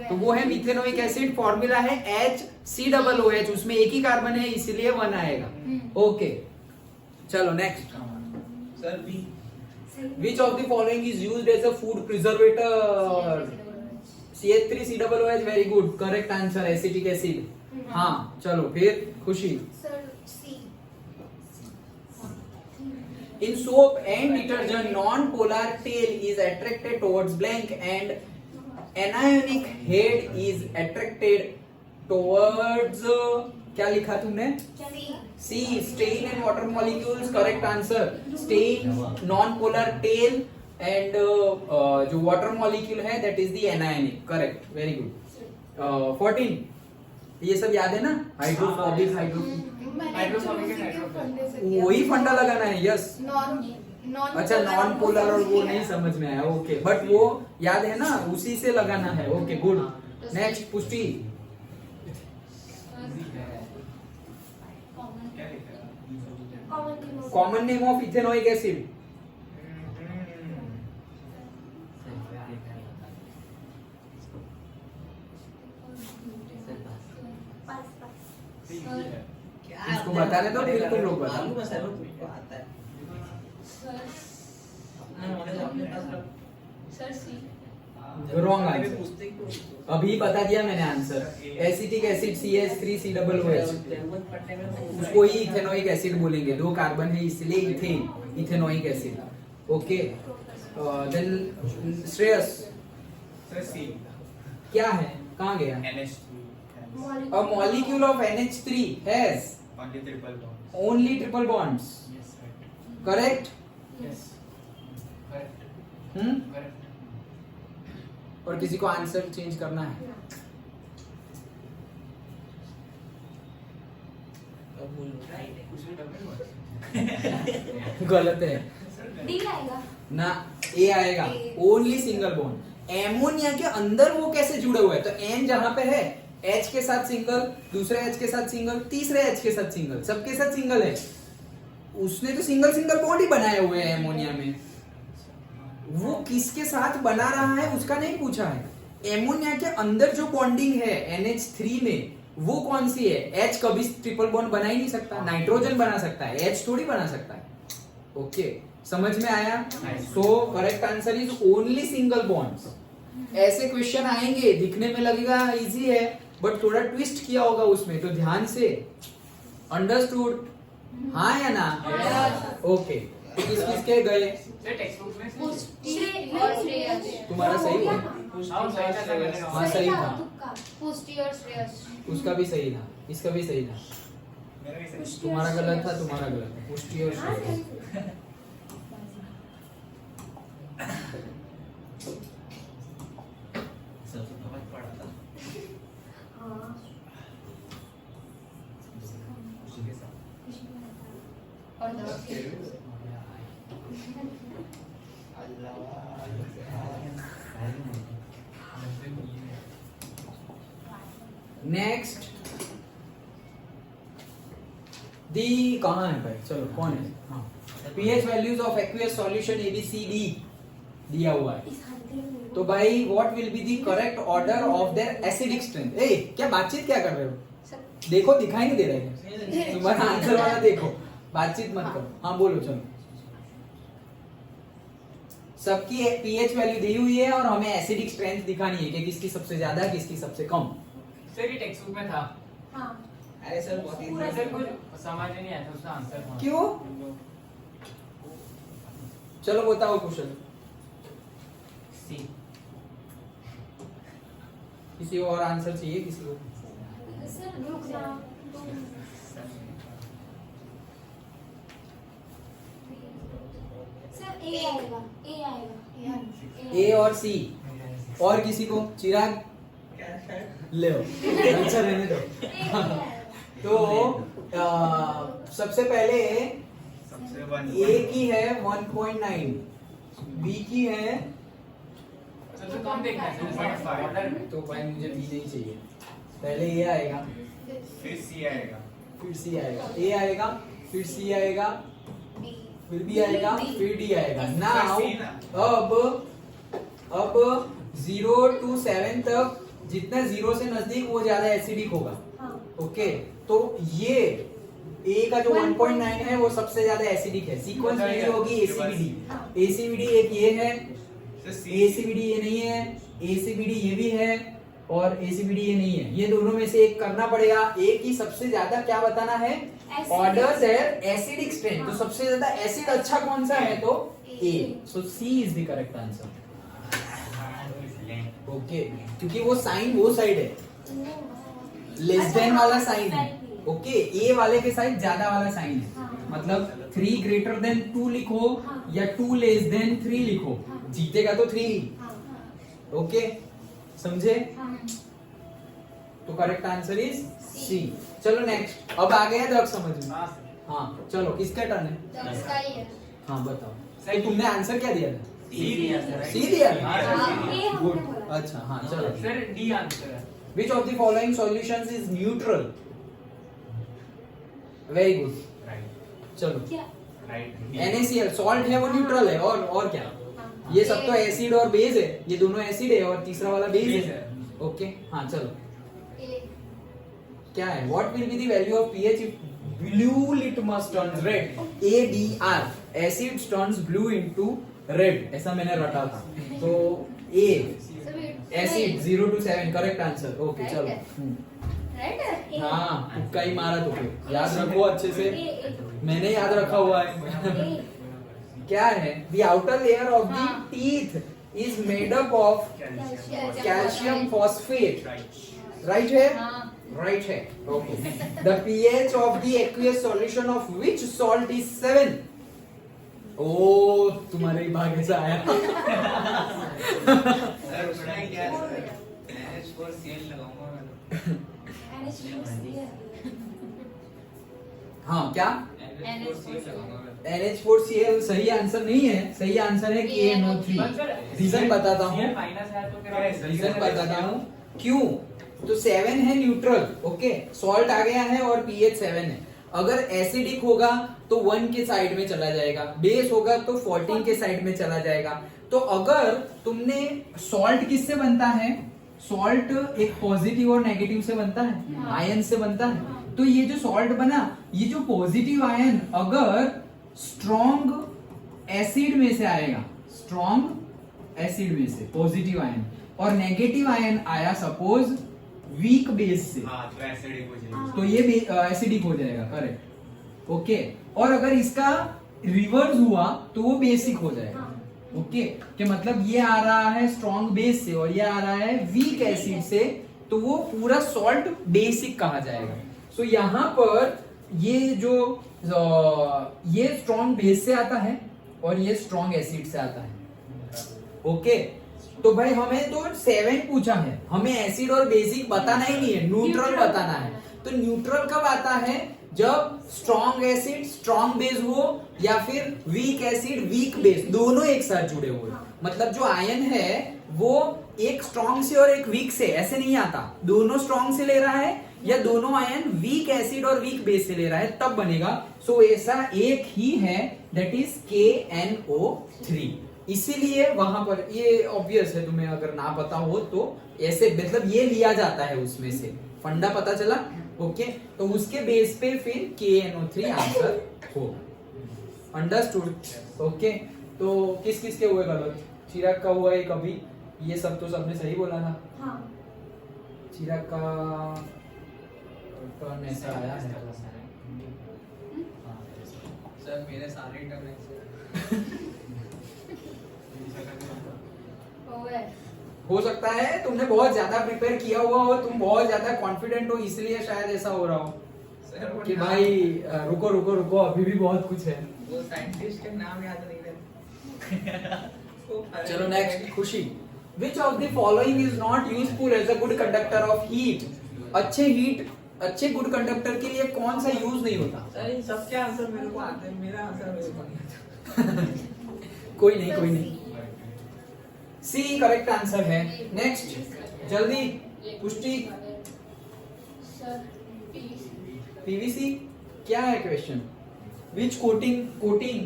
तो वो है मिथेनोइक एसिड, फॉर्मूला है HCOOH, उसमें एक ही कार्बन है इसलिए 1 आएगा। ओके चलो next. Sir B Which of the following is used as a food preservator? CH3COOH very good, correct answer acetic acid। हाँ चलो फिर Khushi. Sir C. In soap and detergent, non-polar tail is attracted towards blank and anionic head is attracted towards क्या लिखा तुमने? सी। C. Stain and water molecules, correct answer. Stain, non-polar tail and जो water molecule है that is the anionic, correct, very good. 14. ये सब याद है ना, हाइड्रोफोबिक हाइड्रोफोबिक, मैंने हाइड्रोफोबिक उसी के हाइड्रोफोबिक। फंडे से किया। वही फंडा लगाना है। यस, नॉन अच्छा नॉन पोलर और वो नहीं समझ में आया, ओके, बट वो याद है ना, उसी से लगाना है, ओके गुड। नेक्स्ट पुष्टि, क्या लिखा है? Common name of ethanoic acid. इसको बताने दो, फिर तुम लोग बताओ। आलू मसाला तुमको आता है। रॉन्ग आंसर, अभी बता दिया मैंने आंसर। एसिटिक एसिड CH3COOH, उसको ही इथेनोइक एसिड बोलेंगे, 2 कार्बन है इसलिए ethane, ethanoic acid. Okay, then Shreyas sir C क्या है, कहाँ गया? NH3 A molecule of NH3 has only triple bond. only triple bonds, Yes, right. correct? Yes. Correct. Correct. और किसी को आंसर चेंज करना है? अब बोलो राइट है। कुछ भी डबल गलत है डी आएगा। ना, ए आएगा, ओनली सिंगल बॉन्ड। एमोनिया के अंदर वो कैसे जुड़े हुए हैं? तो एन जहां पे है, एच के साथ सिंगल, दूसरे एच के साथ सिंगल, तीसरे एच के साथ सिंगल, सबके साथ सिंगल है। उसने तो सिंगल सिंगल बॉन्ड ही बनाए हुए हैं एमोनिया में। वो किसके साथ बना रहा है उसका नहीं पूछा है। एमोनिया के अंदर जो बॉन्डिंग है NH3 में, वो कौन सी है? एच कभी ट्रिपल बॉन्ड बना ही नहीं सकता, नाइट्रोजन बना सकता है, एच थोड़ी बना सकता है। ओके, समझ में आया? So correct answer is only single bonds. ऐसे क्वेश्चन आएंगे, दिखने में लगेगा इजी है, बट थोड़ा ट्विस्ट किया होगा उसमें, तो ध्यान से। अंडरस्टूड? हाँ या ना? ओके, तो किस किस के गए? सर टेक्स्ट बुक में पुष्टि और श्रेयस। तुम्हारा सही है? हाँ, सही था, सही था। हाँ, सही था। तुक्का। पुष्टि और श्रेयस। उसका भी सही था, इसका भी सही था। मेरा भी सही। तुम्हारा गलत था, तुम्हारा गलत था। पुष्टि और श्रेयस। सबसे समझ पड़ा था। और दवा के। नेक्स्ट, दी कहाँ है भाई? चलो कौन है? हाँ, pH values of aqueous solution ABCD दिया हुआ है। तो भाई what will be the correct order of their acidic strength? A क्या बातचीत क्या कर रहे हो? देखो, दिखाई नहीं दे रहा है तुम्हारा आंसर वाला, देखो, बातचीत मत करो। हाँ बोलो, चलो। सबकी pH वैल्यू दी हुई है और हमें एसिडिक स्ट्रेंथ दिखानी है कि किसकी सबसे ज्यादा, किसकी सबसे कम। सर ये टेक्स्ट बुक में था। हाँ, अरे सर बहुत ही सर कुछ समझ नहीं आया था उसका आंसर। क्यों? चलो बताओ कुशल, सी। किसी को और आंसर चाहिए? किसी को? सर रुक जाओ। सर ए आएगा, ए आएगा। ए और सी। और किसी को? चिराग क्या सर? ले अच्छा रहने दो। तो सबसे पहले सबसे वन ए की है 1.9, बी की है, सबसे कम देखना है सर ऑर्डर में। तो भाई मुझे बी नहीं चाहिए। पहले ए आएगा, फिर सी आएगा, फिर सी आएगा, ए आएगा, फिर सी आएगा, फिर बी आएगा, फिर डी आएगा। नाउ अब 0 to 7 तक जितना 0 से नजदीक वो ज्यादा एसिडिक होगा। ओके, तो ये ए का जो 1.9 है वो सबसे ज्यादा एसिडिक है। सीक्वेंस मेरी होगी ACBD। ACBD एक ये है, ACBD ये नहीं है, ACBD ये भी है, और ACBD ये नहीं है। ये दोनों में से एक करना पड़ेगा। ए की सबसे ज्यादा क्या बताना है? Order their acidic strength. तो सबसे ज्यादा एसिड अच्छा कौन सा है? तो ए। So C is the correct answer. Okay, क्योंकि वो साइन वो साइड है, लेस देन वाला साइन है। ओके, ए वाले के साइड ज्यादा वाला साइन है, मतलब 3 ग्रेटर देन 2 लिखो या 2 लेस देन 3 लिखो, जीतेगा तो 3। ओके, समझे? तो करेक्ट आंसर इज सी। चलो नेक्स्ट, अब आ गया द्रग समझ में। हाँ चलो, किसका टर्न है? दक्ष का ही है। हाँ बताओ, तो तुमने आंसर क्या दिया था? सी सी दिया था? हाँ, ये हमने गुड। बोला। अच्छा हाँ चलो। सर डी आंसर है। Which of the following solutions is neutral? Very good. चलो, क्या? NaCl सॉल्ट है वो न्यूट्रल है, और क्या? ये सब तो एसिड और बेस है, ये दोनों एसिड है और तीसरा वाला बेस Base है। है। ओके हाँ चलो, ए। क्या है? What will be the value of pH if blue litmus turns red? ADR, acid turns blue into red, ऐसा मैंने रटा था। तो A, acid 0 to 7 correct answer. Okay Right चलो। है। राइट है। हाँ तुक्का ही मारा तो फिर याद रखो अच्छे से, ए, मैंने याद रखा हुआ है। ए, क्या है? The outer layer of the हाँ। teeth is made up of calcium phosphate, right है? हाँ। Right है। Okay. The pH of the aqueous solution of which salt is 7? ओ तुम्हारे ही भाग्य से आया। सर उसमें क्या है? NH4Cl लगाऊंगा मैं तो। NH4Cl। हाँ क्या? NH4Cl लगाऊंगा मैं तो। NH4Cl सही आंसर नहीं है, सही आंसर है KNO3। रीजन बताता हूँ, माइनस है तो फिर रीजन बताता हूँ क्यों। तो 7 है न्यूट्रल, ओके, सॉल्ट आ गया है और पीएच 7 है। अगर एसिडिक होगा तो 1 के साइड में चला जाएगा, बेस होगा तो 14 के साइड में चला जाएगा। तो अगर तुमने सॉल्ट किससे बनता है? सॉल्ट एक पॉजिटिव और नेगेटिव से बनता है, आयन से बनता है। तो ये जो सॉल्ट बना, ये जो पॉजिटिव आयन अगर स्ट्रॉन्ग एसिड में से आएगा, स्ट्रॉन्ग एसिड में से पॉजिटिव आयन, और नेगेटिव आयन आया सपोज वीक बेस से, हाँ तो एसिडिक हो जाएगा। तो ये एसिडिक हो जाएगा, करेक्ट। ओके, और अगर इसका रिवर्स हुआ तो वो बेसिक हो जाएगा। ओके, कि मतलब ये आ रहा है स्ट्रॉन्ग बेस से और ये आ रहा है वीक एसिड से, तो वो पूरा सॉल्ट बेसिक कहा जाएगा। सो यहाँ पर ये जो ये स्ट्रॉन्ग बेस से आता है और ये स्ट्रॉन्ग एसिड से आता है। ओके, तो भाई हमें तो 7 पूछा है, हमें एसिड और बेसिक बताना ही नहीं है, न्यूट्रल बताना है। तो न्यूट्रल कब आता है? जब स्ट्रॉन्ग एसिड स्ट्रॉन्ग बेस हो या फिर वीक एसिड वीक बेस दोनों एक साथ जुड़े हुए। मतलब जो आयन है वो एक स्ट्रॉन्ग से और एक वीक से ऐसे नहीं आता, दोनों स्ट्रॉन्ग से ले रहा है या दोनों आयन वीक एसिड और वीक बेस से ले रहा है, तब बनेगा। सो ऐसा एक ही है, दैट इज KNO3। इसीलिए वहां पर ये ऑब्वियस है, तुम्हें अगर ना पता हो तो ऐसे मतलब ये लिया जाता है उसमें से, फंडा पता चला। ओके, तो उसके बेस पे फिर KNO3 आंसर हो। अंडरस्टूड? ओके, तो किस किस के हुए गलत? चिराग का हुआ एक अभी, ये सब तो सबने सही बोला था। हाँ। चिराग का टर्न ऐसा आया है। सर मेरे सारे टर्न ऐसे हो सकता है तुमने बहुत ज्यादा प्रिपेयर किया हुआ हो, तुम बहुत ज्यादा कॉन्फिडेंट हो, इसलिए शायद ऐसा हो रहा हो सर वो कि नाम- भाई रुको रुको रुको, अभी भी बहुत कुछ है। वो साइंटिस्ट के नाम याद नहीं रहते। चलो next, Khushi. Which of the following is not useful as a good conductor of heat? अच्छे गुड कंडक्टर के लिए कौन सा यूज नहीं होता? सर इन सबके आंसर मेरे को आते हैं, मेरा आंसर मेरे को नहीं आता। कोई नहीं। सी करेक्ट आंसर है। नेक्स्ट, जल्दी पुष्टि। पीवीसी क्या है question? Which coating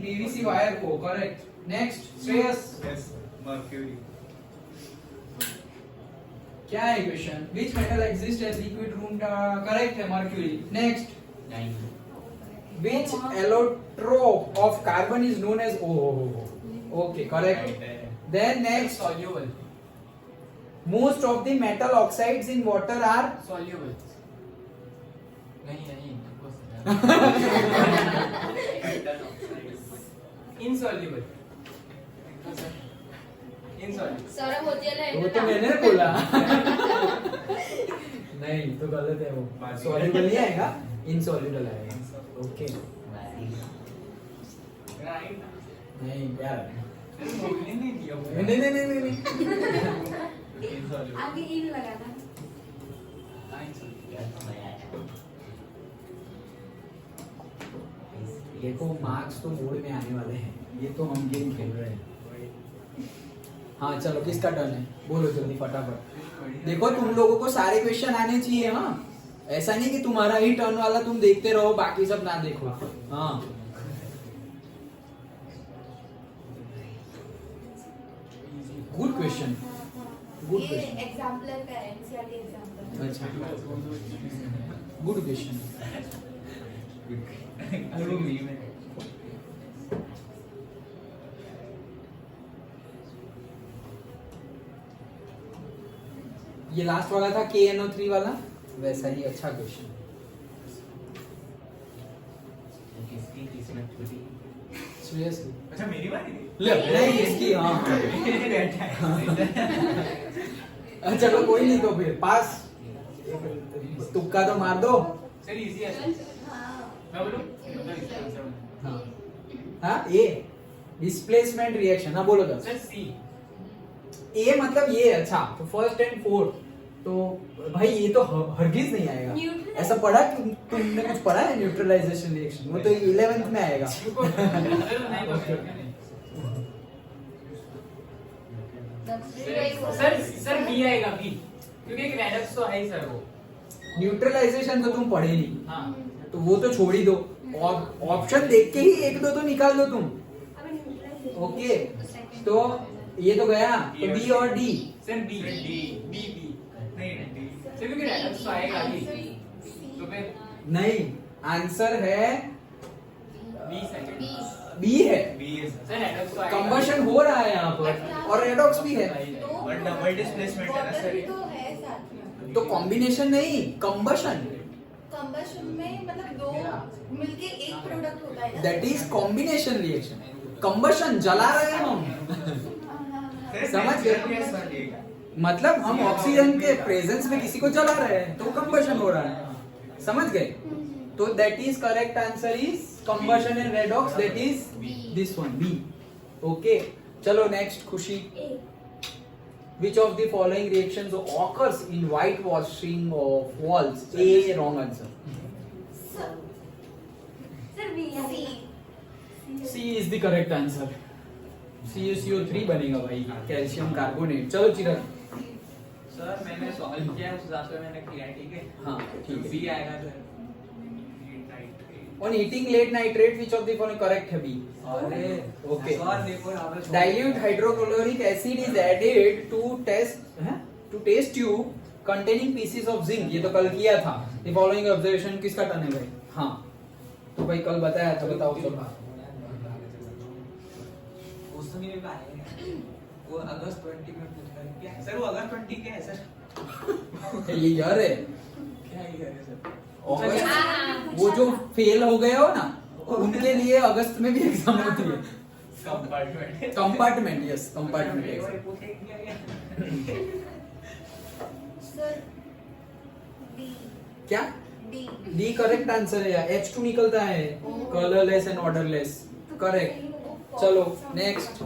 PVC wire को, correct. Next, Shreyas yes, mercury. क्या है question? Which metal exist as liquid room, correct है, mercury. Next, which allotrope of carbon is known as okay, correct. Then next, soluble most of the metal oxides in water are soluble नहीं insoluble Saurabh होतियल है वो तो मैंने बोला। नहीं तो गलत है, वो soluble नहीं आएगा, insoluble आएगा। ओके, नहीं यार, नहीं आगे इन लगाना। देखो मार्क्स तो बोर्ड में आने वाले हैं, ये तो हम गेम खेल रहे हैं। हाँ चलो, किसका टर्न है? बोलो जल्दी फटाफट। देखो तुम लोगों को सारे क्वेश्चन आने चाहिए। हाँ, ऐसा नहीं कि तुम्हारा ही टर्न वाला तुम देखते रहो बाकी सब ना देखो। हाँ गुड क्वेश्चन, गुड ये क्वेश्चन। एग्जाम्पलर का है, एनसीईआरटी एग्जाम्पलर। अच्छा, गुड क्वेश्चन। ये लास्ट वाला था KNO3 वाला, वैसा ही अच्छा क्वेश्चन। सीरियसली? अच्छा मेरी बारी है? नहीं इसकी। हाँ चलो कोई नहीं, तो फिर पास। तुक्का तो मार दो। सर इजी है। मैं बोलूं? हाँ हाँ, ए डिस्प्लेसमेंट रिएक्शन। हाँ बोलो तो। सर सी। ए मतलब ये। अच्छा तो फर्स्ट एंड फोर्थ, तो भाई ये तो हरगिज नहीं आएगा। Neutralize- ऐसा पढ़ा तुमने कुछ पढ़ा है न्यूट्रलाइजेशन रिएक्शन? वो तो 11th में आएगा। सर बी आएगा, बी, क्योंकि एक रेडक्स तो है ही सर वो। न्यूट्रलाइजेशन तो तुम पढ़े नहीं, हाँ तो वो तो छोड़ ही दो। ऑप्शन देख के ही एक दो तो निकाल दो तुम। ओके, तो ये तो गया, तो बी और D. Sir B, B, B, नहीं डी। सर क्योंकि रेडक्स तो आएगा ही, तो फिर नहीं, आंसर है बी सेकंड। बी है। बी है सर। सर रेडक्स तो आएगा। कंबशन हो रहा है यहाँ पर और रेडॉक्स भी है, बट डबल डिस्प्लेसमेंट है ना वाटर सर। भी तो है साथ में। तो कॉम्बिनेशन नहीं, कंबशन। कंबशन में मतलब दो मिलके एक प्रोडक्ट होता है ना। That is combination reaction. Combustion जला रहे हैं हम। समझ गए? मतलब हम ऑक्सीजन के प्रेजेंस में किसी को जला रहे हैं, तो कंबशन हो रहा है। समझ गए? तो that is correct answer is combustion and redox, that is this one, B. Okay, चलो next Khushi. Which of the following reactions occurs in whitewashing of walls? A wrong answer. Sir B C. C is the correct answer. CuCO3 बनेगा भाई, calcium carbonate. चलो चिरक। Sir मैंने solve किया उस हिसाब से मैंने किया है, ठीक है? हाँ ठीक है। बी आएगा sir. On eating lead nitrate, which of the following correct है B? अरे okay. Dilute hydrochloric acid is added to test tube containing pieces of zinc. ये तो कल किया था। The following observation किसका टर्न है भाई? हाँ तो भाई कल बताया था, बताओ सब। वो अगस्त 20 में पूछा है क्या? सर वो अगस्त 20 के है सर। ये यार है क्या ही है सर? अगस्त, वो जो फेल हो गए हो ना, उनके लिए अगस्त में भी एग्जाम होती है। Compartment. Compartment, yes compartment exam. Sir D. क्या? डी। डी करेक्ट आंसर है यार। H2 निकलता है, कलरलेस एंड ऑर्डरलेस। करेक्ट। चलो नेक्स्ट।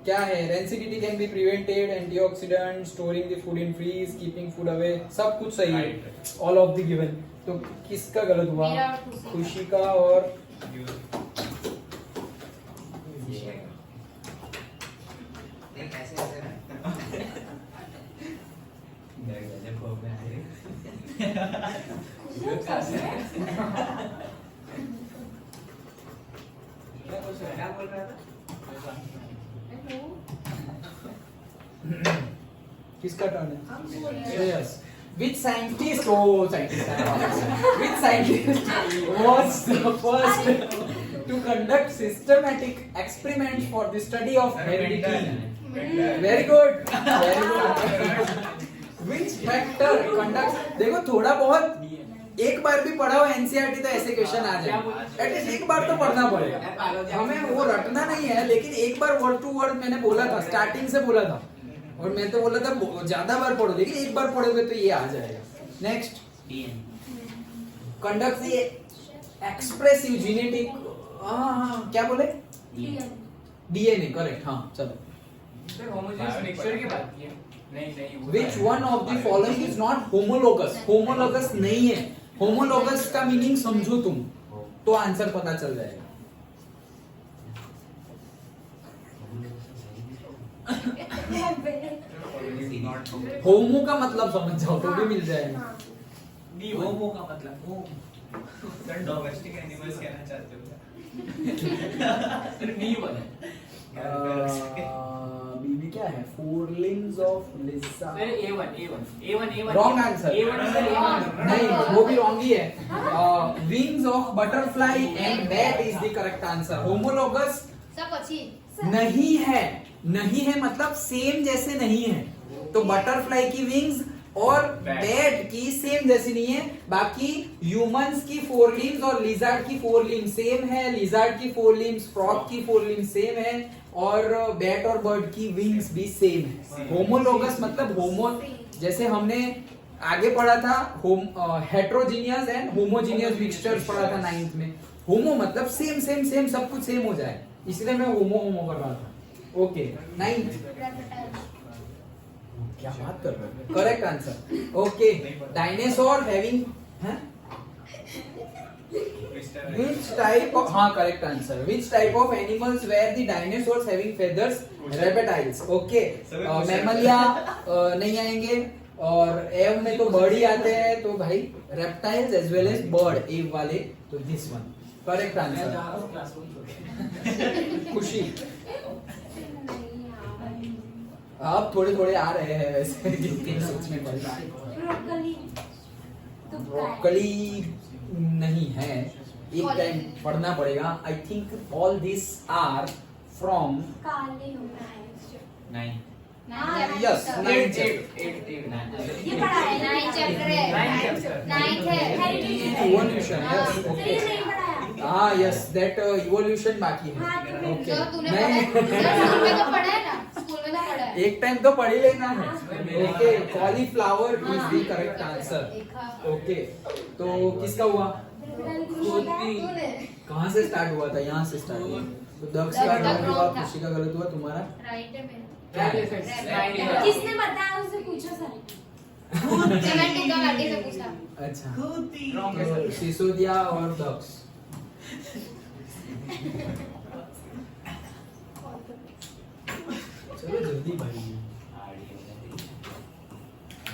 क्या है? Rancidity can be prevented, antioxidant, storing the food in fridge, keeping food away, सब कुछ सही है। All of the given. तो किसका गलत हुआ? मेरा और खुशी का। खुशी का और क्या बोल रहा था? किसका टर्न है? Yes. Which scientist? Oh, scientist. Which scientist was the first to conduct systematic experiments for the study of heredity? Very good. Very good. Which factor conducts? देखो थोड़ा बहुत एक बार भी पढ़ा हो एनसीईआरटी तो ऐसे क्वेश्चन आ जाए। एटलीस्ट एक बार तो पढ़ना पड़ेगा। हमें वो रटना नहीं है, लेकिन एक बार वर्ड टू वर्ड मैंने बोला था, स्टार्टिंग से बोला था। और मैं तो बोला था ज्यादा बार पढ़ो, लेकिन एक बार पढ़ोगे तो ये आ जाएगा। Next, conduct the expressive genetic, हाँ क्या बोले? DNA correct. हाँ चलो। सर होमोजेनियस मिक्सचर की बात की है। नहीं which one of the following is not homologous? Homologous नहीं है। होमोलोगस का मीनिंग समझो तुम तो आंसर पता चल जाएगा। होमो का मतलब समझ जाओ तो भी मिल जाएगा। होमो का मतलब होम। सर डोमेस्टिक एनिमल्स कहना चाहते हो? सर नी बने बीबी क्या है? Four limbs of Lisa. Sir A1 Wrong answer. A1 sir A1 नहीं, वो भी रॉन्ग ही है। Wings of butterfly and that is the correct answer. Homologous सब अच्छी नहीं है। नहीं है मतलब सेम जैसे नहीं है। तो बटरफ्लाई की विंग्स और बैट की सेम जैसी नहीं है। बाकी ह्यूमंस की फोर लिम्स और लिजर्ड की फोर लिम्स सेम है। लिजर्ड की फोर लिम्स, फ्रॉग की फोर लिम्स सेम है और बैट और बर्ड की विंग्स भी सेम है। होमोलोगस मतलब होमो, जैसे हमने आगे पढ़ा था हेट्रोजीनियस एंड होमोजीनियस मिक्सचर्स पढ़ा था 9th में। होमो मतलब सेम सेम सेम सब कुछ सेम हो जाए, इसलिए मैं होमो होमो कर रहा था। ओके 9th क्या बात कर रहे हो? Correct answer. Okay dinosaur having which type of हाँ correct answer. which type of animals were the dinosaurs having feathers? reptiles। Okay mammalia नहीं आएंगे और एव में तो बर्ड ही आते हैं, तो भाई reptiles as well as bird एव वाले, तो दिस वन करेक्ट आंसर। खुशी अब थोड़े थोड़े आ रहे हैं वैसे जितने सोचने पड़ रहा है। ब्रोकली नहीं है, एक टाइम पढ़ना पड़ेगा। I think all this are from नहीं यस ये पढ़ा है 9 चैप्टर है। 9th है इवोल्यूशन। यस ओके हाँ यस दैट इवोल्यूशन बाकी है। ओके जो तूने पढ़ा स्कूल में तो पढ़ा है ना, स्कूल में तो पढ़ा है। एक टाइम तो पढ़ ही लेना है। Okay cauliflower is the correct answer. Okay तो किसका हुआ? कहाँ से स्टार्ट हुआ था? यहाँ से स्टार्ट हुआ। तो दक्ष का गलत हुआ, खुशी का गलत हुआ, तुम्हारा राइट है मेरा। किसने बताया उससे पूछो सर। मैं टीका लाटी से पूछा। अच्छा तो सिसोदिया और दक्ष। चलो जल्दी भाई।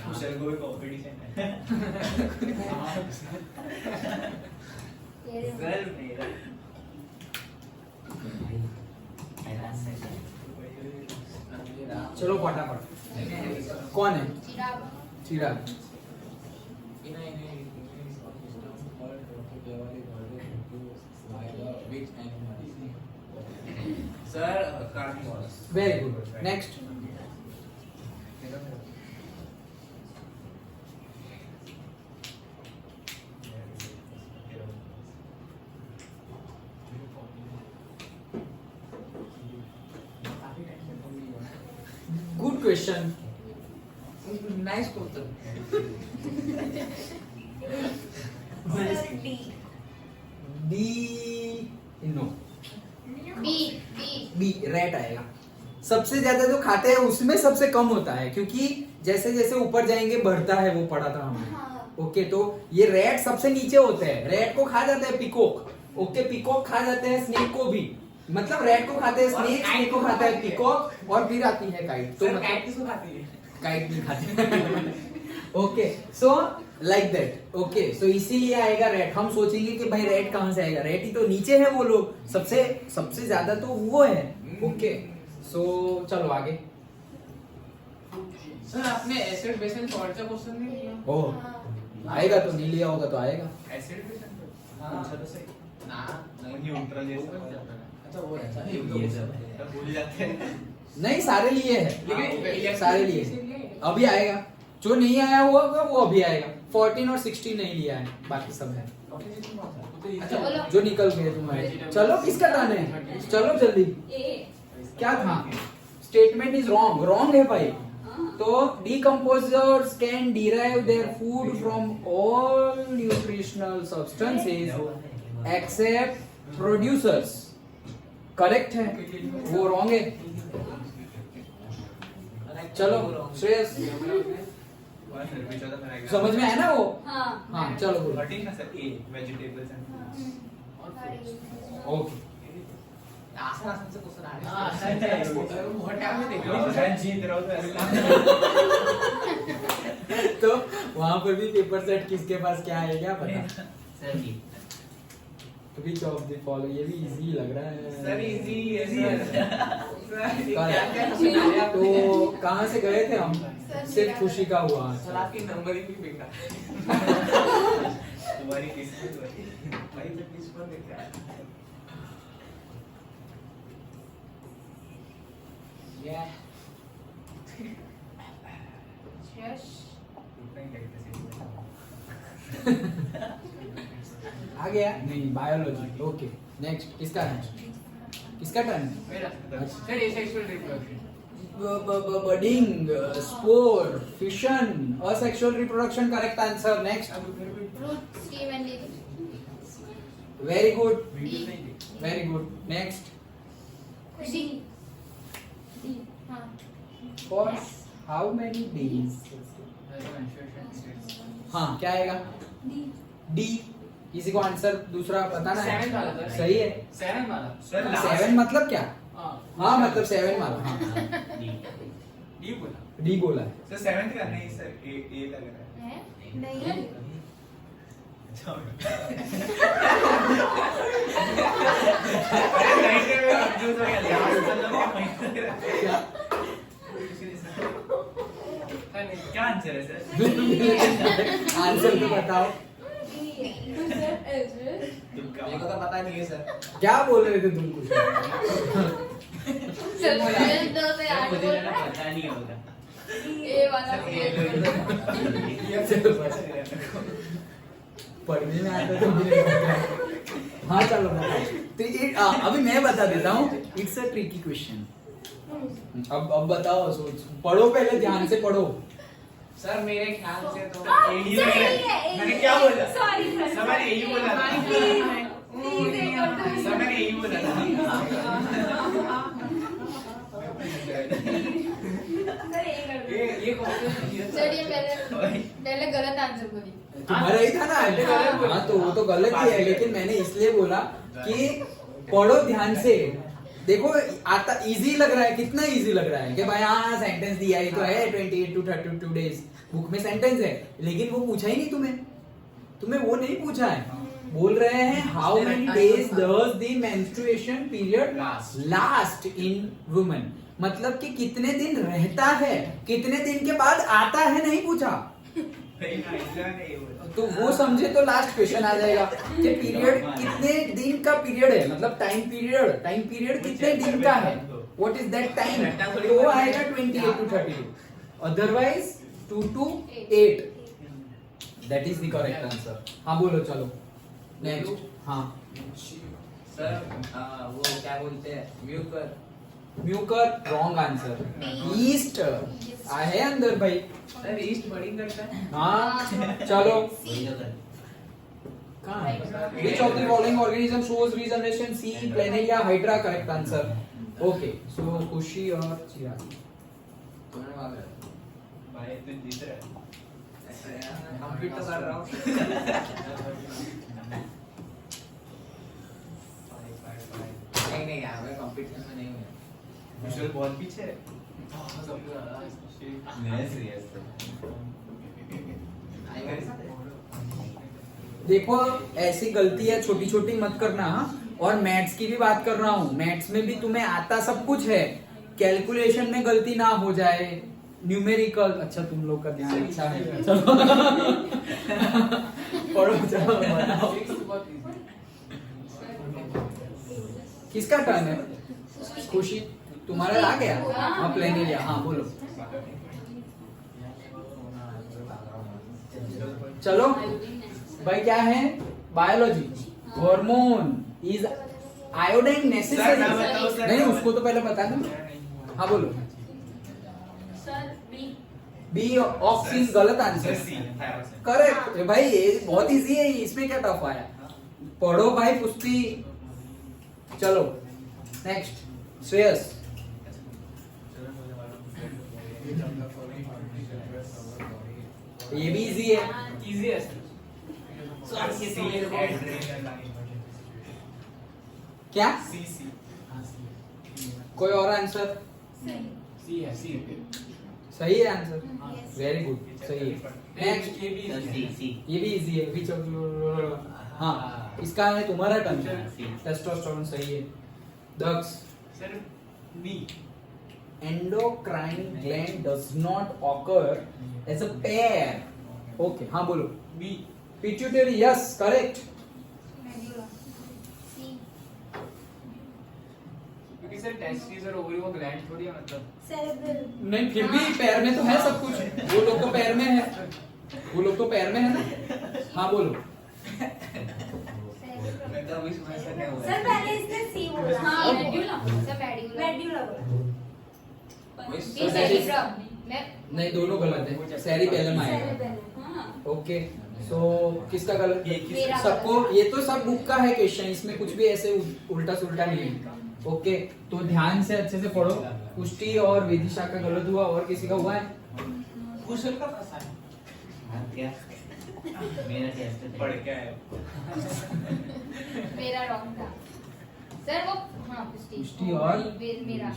कुशल को भी कंपटीशन है। सर मेरा चलो फटाफट कौन है? Chirag. Chirag. Sir carnivorous. Very good next. Good question. Nice question. D no B B rate आएगा। सबसे ज्यादा जो खाते हैं उसमें सबसे कम होता है, क्योंकि जैसे जैसे ऊपर जाएंगे बढ़ता है, वो पढ़ा था हमने। ओके तो ये रेट सबसे नीचे होते हैं। रेट को खा जाते हैं पिकॉक। ओके पिकॉक खा जाते हैं स्नेक को भी, मतलब रेट को खाते हैं स्नेक, स्नेक को खाता है पिकॉक और फिर आती है काइट। तो मतलब काइट किसको खाती है? काइट नहीं खाते। Okay so like that. Okay so इसीलिए आएगा रेट। हम सोचेंगे कि भाई रेट कहां से आएगा, रेट ही तो नीचे है वो लोग, सबसे ज्यादा तो वो है। ओके सो चलो आगे। सर आपने एसिड बेस एंड सॉल्ट का क्वेश्चन नहीं किया? ओ आएगा तो नहीं लिया होगा तो आएगा। एसिड बेस एंड हाँ तो सही ना न्यूट्रल ये सब अच्छा वो है ये सब तो भूल जाते हैं। नहीं सारे लिए है, लेकिन सारे लिए अभी आएगा। जो नहीं आया हुआ वो अभी आएगा। 14 और 16 नहीं लिया है, बाकी सब है अच्छा बोलो। जो निकल गए तुम्हारे। चलो किसका टर्न है? चलो जल्दी। क्या था? Statement is wrong. रॉन्ग है भाई। तो decomposers can derive their food from all nutritional substances except producers। Correct है, वो रॉन्ग है। चलो श्रेयस समझ में आया ना वो? हाँ हाँ चलो बोलो। ना sir A vegetables and okay आसान आसान से क्वेश्चन आ रहे हाँ, हैं सही है। बहुत टाइम में देख लो मैं जीत रहा हूं तो वहां पर भी पेपर सेट किसके पास क्या है क्या पता? Sir ji which of the follow, ये भी इजी लग रहा है सर इजी है सर क्या क्या क्वेश्चन आ रहे हैं तो कहाँ से गए थे हम? सिर्फ खुशी का हुआ। सर आपकी नंबरिंग भी बेकार है तुम्हारी किस्मत भाई तो किस्मत है क्या Yeah. यश आ गया? नहीं बायोलॉजी। ओके नेक्स्ट किसका है? किसका टर्न? मेरा सर ये sexual reproduction budding, spore, fission, asexual reproduction correct answer. Next Ruth Steven दीदी very good very good. Next Khushi दी हाँ फॉर हाउ मेनी डेज? हाँ क्या आएगा? डी। किसी को आंसर दूसरा बताना है? 7 वाला सर। सही है। 7 वाला सर लास्ट 7 मतलब क्या? हाँ मतलब 7 मारो। हाँ डी बोला डी बोला है। सर 7th का नहीं सर ए लग रहा है है नहीं अरे नहीं मैं कंफ्यूज हो गया क्या? क्या आंसर है सर आंसर तो बताओ। तुक्का मेरे को तो पता नहीं है सर क्या बोल रहे थे तुम कुछ? चल फिर 2 से 8 मुझे बोल ना रहा पता नहीं होगा ए वाला पढ़ने में आता तो मुझे पता है। हाँ चलो बताओ। तो ये अभी मैं बता देता हूँ। It's a tricky question. अब बताओ, सोच पढ़ो, पहले ध्यान से पढ़ो। सर मेरे ख्याल से तो यही लग रहा है मैंने क्या बोला सॉरी सर मैंने यही बोला था सर मैंने यही बोला था ये क्वेश्चन सर ये पहले गलत आंसर बोली तुम्हारा ही था ना? हाँ तो वो तो गलत ही है, लेकिन मैंने इसलिए बोला कि पढ़ो ध्यान से। देखो आता इजी लग रहा है, कितना इजी लग रहा है कि भाई हाँ सेंटेंस दिया है तो है 28 to 32 डेज बुक में सेंटेंस है, लेकिन वो पूछा ही नहीं तुम्हें वो नहीं पूछा है। बोल रहे हैं how many days does the menstruation period last in women, मतलब कि कितने दिन रहता है, कितने दिन के बाद आता है, नहीं पूछा। तो वो समझे तो लास्ट क्वेश्चन आ जाएगा कि पीरियड कितने दिन का पीरियड है, मतलब टाइम पीरियड कितने दिन का है, व्हाट इज दैट टाइम, तो वो आएगा 28 to 32, otherwise 2 to 8, that is the correct answer. हाँ बोलो चलो नेक्स्ट। हाँ सर वो क्या बोलते हैं म्यूकर रॉन्ग आंसर। ईस्ट आहे अंदर भाई। सर ईस्ट बर्डिंग करता है हाँ चलो Which of the following organism shows regeneration? C. Planaria, Hydra, correct answer. Okay, so खुशी और चिराग। भाई तू जीत रहा है कंप्लीट तो कर रहा हूँ नहीं यार मैं कंपटीशन में नहीं हूँ विजुअल बहुत पीछे है नहीं सीरियस देखो ऐसी गलतियां छोटी छोटी मत करना। हाँ? और मैथ्स की भी बात कर रहा हूँ, मैथ्स में भी तुम्हें आता सब कुछ है, कैलकुलेशन में गलती ना हो जाए, न्यूमेरिकल। अच्छा तुम लोग का ध्यान अच्छा है, चलो पढ़ो चलो बताओ। किसका टर्न है? खुशी तुम्हारा आ गया? हाँ प्लेनेरिया। हाँ बोलो चलो भाई क्या है? Biology. Hormone is iodine necessary. Sir, मैं बताऊं, सर, नहीं मैं उसको तो पहले बता दो। हाँ बोलो। सर बी बी ऑक्सीन गलत आंसर। करेक्ट भाई, ये बहुत इजी है, इसमें क्या टफ आया? पढ़ो भाई कुश्ती। चलो नेक्स्ट श्रेयस। ये भी इजी है. इजी है सर. क्या? सी सी. कोई और आंसर? सी है सी. सही है आंसर. Very good. सही है. नेक्स्ट. ये भी ये भी इजी है. विच हाँ इसका है तुम्हारा टर्न. टेस्टोस्टेरोन सही है. Daksh. Sir B. Endocrine gland does not occur as a pair. Okay, हाँ बोलो. B. Pituitary, yes, correct. Medulla C क्योंकि सर टेस्टिस और ओवरी वो ग्लैंड थोड़ी है मतलब. सेरेब्रल नहीं फिर भी पैर में तो है सब कुछ. वो लोग तो पैर में है. वो लोग तो पैर में है ना. हाँ बोलो. मैं तो अभी समझ सकता हूँ. सर पहले इसने सी बोला. हाँ मेडुला सब मेडुला मेडुला बोला. बी सेरिब्रम मैं नहीं दोनों गलत है. सेरिबेलम आएगा. सेरेब्रल. हाँ ओके सो किसका गलत? मेरा सबको. ये तो सब बुक का है क्वेश्चन. इसमें कुछ भी ऐसे उल्टा सुल्टा नहीं है. ओके तो ध्यान से अच्छे से पढ़ो. पुष्टि और विदिशा का गलत हुआ. और किसी का हुआ है? कुशल का फंसा है. क्या? मेरा टेस्ट पढ़ के आया. मेरा रॉन्ग था सर. वो हाँ पुष्टि और मेरा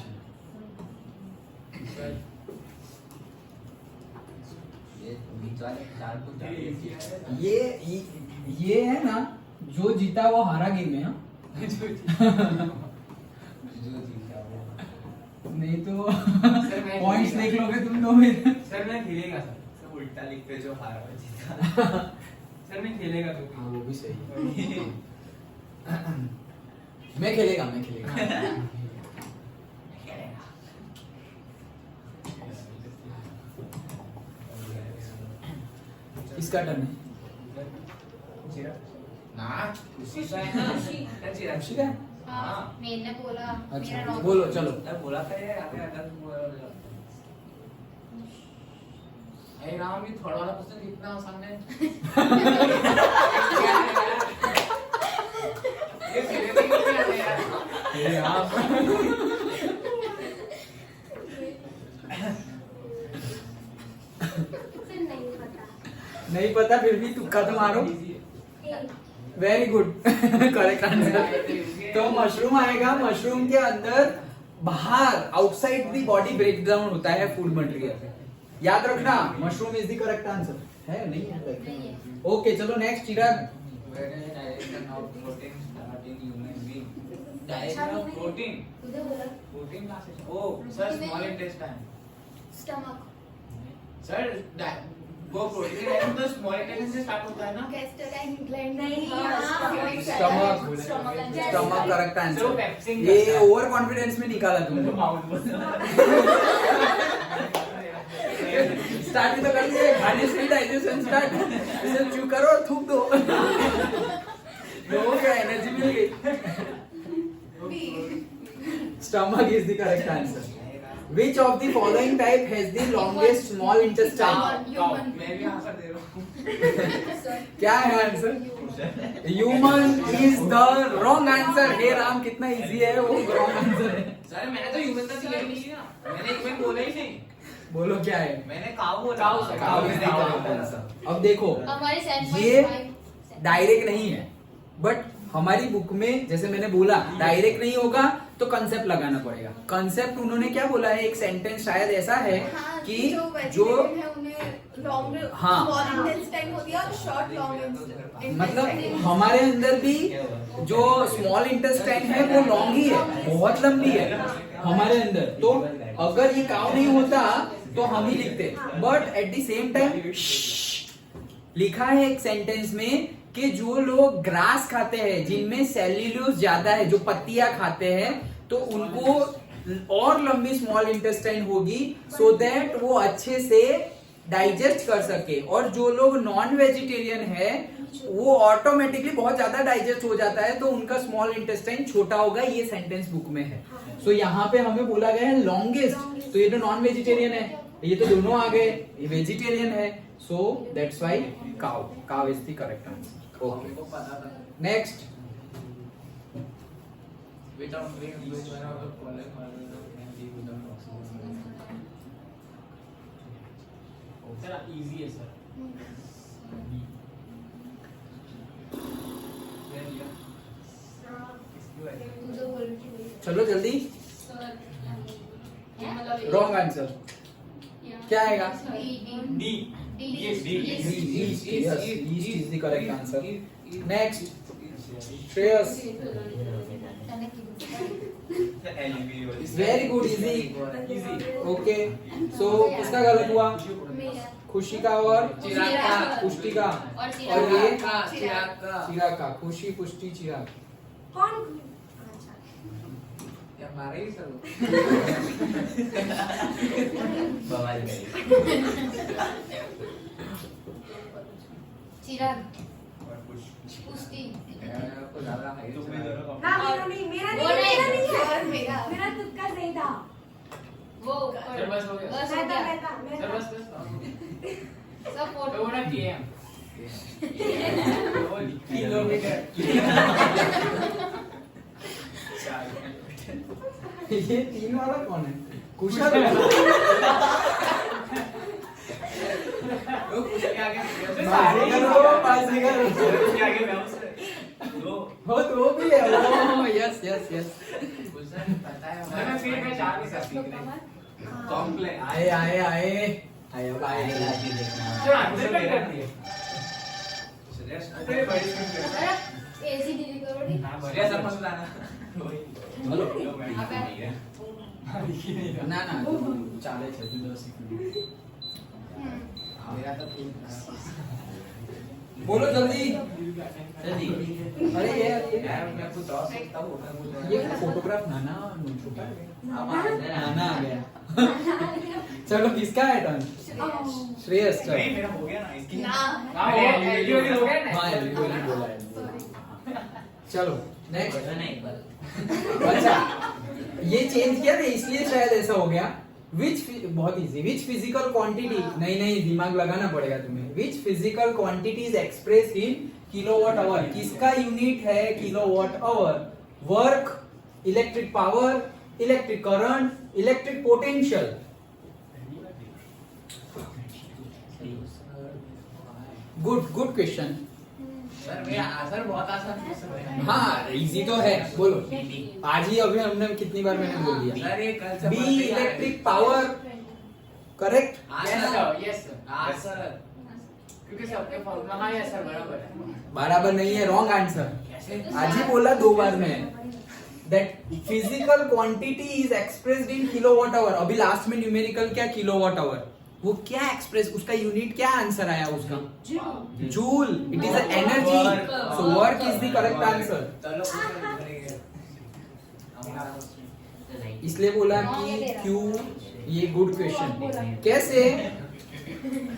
ये है ना जो जीता वो हारा गेम है. हाँ? नहीं तो पॉइंट्स देख लोगे तुम तो मेरे. सर मैं खेलेगा सर. सब उल्टा लिख के जो हारा वो जीता. सर मैं खेलेगा तो. हाँ वो भी सही है. मैं खेलेगा. इसका टर्न है. ना उसी का है ना. खुशी का है? हाँ मैंने बोला मेरा अच्छा रॉन्ग. बोलो चलो. मैं बोला था ये आगे अगर अरे राम ये थोड़ा वाला क्वेश्चन इतना आसान है. ये मेरे लिए नहीं आता यार. फिर नहीं पता. नहीं पता फिर भी तुक्का तो मारो. Very good. Correct answer. तो मशरूम आएगा. मशरूम के अंदर बाहर आउटसाइड द बॉडी ब्रेकडाउन होता है फूड मटेरियल. याद रखना mushroom is the correct answer. है नहीं है? ओके चलो नेक्स्ट. चिराग. प्रोटीन उधर बोला. Protein classes. Oh sir small intestine. Stomach. Sir वो प्रोटीन है तो स्मॉल इंटेस्टाइन से स्टार्ट होता है ना. Gastrin gland. नहीं. स्टमक. Stomach correct answer. ये ओवर कॉन्फिडेंस में निकाला तुमने. स्टार्ट तो कर दिए. खाने से डाइजेशन स्टार्ट. इसे चू करो और थूक दो. लोगों को एनर्जी मिल गई. Stomach is the correct answer. Which of the following type has the longest small intestine? मैं भी आंसर दे रहा हूँ. क्या है answer? Human is the wrong answer. हे राम कितना इजी है वो. wrong answer है. सर मैंने तो ह्यूमन तक दिया ही नहीं ना. मैंने ह्यूमन बोला ही नहीं. बोलो क्या है? मैंने काऊ बोला. काऊ से. Cow is the correct answer. अब देखो हमारे ये डायरेक्ट नहीं है बट हमारी बुक में जैसे मैंने बोला डायरेक्ट नहीं होगा तो कंसेप्ट लगाना पड़ेगा. कंसेप्ट उन्होंने क्या बोला है? एक सेंटेंस शायद ऐसा है कि जो लॉन्ग हाँ. स्मॉल इंटेस्टाइन होती है और शॉर्ट लॉन्ग मतलब हमारे अंदर भी जो स्मॉल इंटेस्टाइन है वो लॉन्ग ही है. बहुत लंबी है हमारे अंदर. तो अगर ये काउ नहीं होता तो हम ही लिखते. But at the same time लिखा है एक सेंटेंस में कि जो लोग ग्रास खाते हैं जिनमें सेल्यूलोज ज्यादा है, जो पत्तियां खाते हैं, तो उनको और लंबी स्मॉल इंटेस्टाइन होगी सो दैट वो अच्छे से डाइजेस्ट कर सके. और जो लोग नॉन वेजिटेरियन है वो ऑटोमेटिकली बहुत ज्यादा डाइजेस्ट हो जाता है तो उनका स्मॉल इंटेस्टाइन छोटा होगा. ये सेंटेंस बुक में है. सो यहाँ पे हमें बोला गया है लॉन्गेस्ट. तो ये तो नॉन वेजिटेरियन है. ये तो दोनों आ गए. ये वेजिटेरियन है. So that's why cow. Cow is the correct answer. Okay next. Sir easy है सर। तुझं बोल की चलो जल्दी। रॉन्ग आंसर क्या आएगा? D Yeast is the correct answer. Next, Shreyas. Very good, easy. Okay. So किसका गलत हुआ? खुशी का और चिराग का। पुष्टि का और और ये चिराग का। खुशी पुष्टि चिराग। कौन या मारे ही सर। बवाल में चिराग और कुछ पुष्टि आपको ज्यादा हाई तुम भी दोनों हाँ मेरा नहीं वो नहीं, है और मेरा। मेरा तुक्का सही था वो सर बस हो गया। बस हो गया। सर बस सब तो फोटो वो ना केएम किलोमीटर ये 3 वाला कौन है? कुशल। वो कुछ के आगे बाजीगर। उसके आगे मैं उससे दो हो तो वो भी है। Yes yes yes. सर पता है मैं फिर मैं चार नहीं सकती कॉम्प्लेन आए आए आए आए अब आए। सर आंसर कर दिए अरे बड़ी स्क्रीन एसी डिलीट करो नी। हां बढ़िया सर मस्त आना हेलो अबे ना ना चाले છે 10 सेकंड। मेरा तो फुल बोलो जल्दी। जल्दी अरे ये यार मैं कुछ और सोचता हूं ये फोटोग्राफ नाना छोटा अब आ गया नाना आ गया। चलो किसका है टर्न? श्रेयस नहीं टर्न। मेरा हो गया ना इसकी ना हां वो एलईडी हो गया ना हाँ एलिवरी बोला है। चलो नेक्स्ट। नहीं अच्छा ये चेंज किया था इसलिए शायद ऐसा हो गया। बहुत इजी। विच फिजिकल क्वांटिटी नहीं दिमाग लगाना पड़ेगा तुम्हें। Which physical quantity is expressed in kilowatt hour. किसका यूनिट है kilowatt hour? Work, electric power, electric current, electric potential. Good question. Sir मेरा आंसर बहुत आसान है हाँ इजी तो है। बोलो आज ही अभी हमने कितनी बार मैंने बोल दिया। सर ये कल से B electric power correct. Yes sir क्योंकि सबके फॉर्मूला हां यस सर बराबर है बराबर नहीं है। Wrong answer. आज ही बोला 2 बार में that physical quantity is expressed in kilowatt hour. अभी लास्ट में न्यूमेरिकल क्या किलोवाट आवर वो क्या एक्सप्रेस उसका यूनिट क्या आंसर आया उसका? Joule. It is energy. So work is the correct answer. इसलिए बोला कि क्यों ये गुड क्वेश्चन। कैसे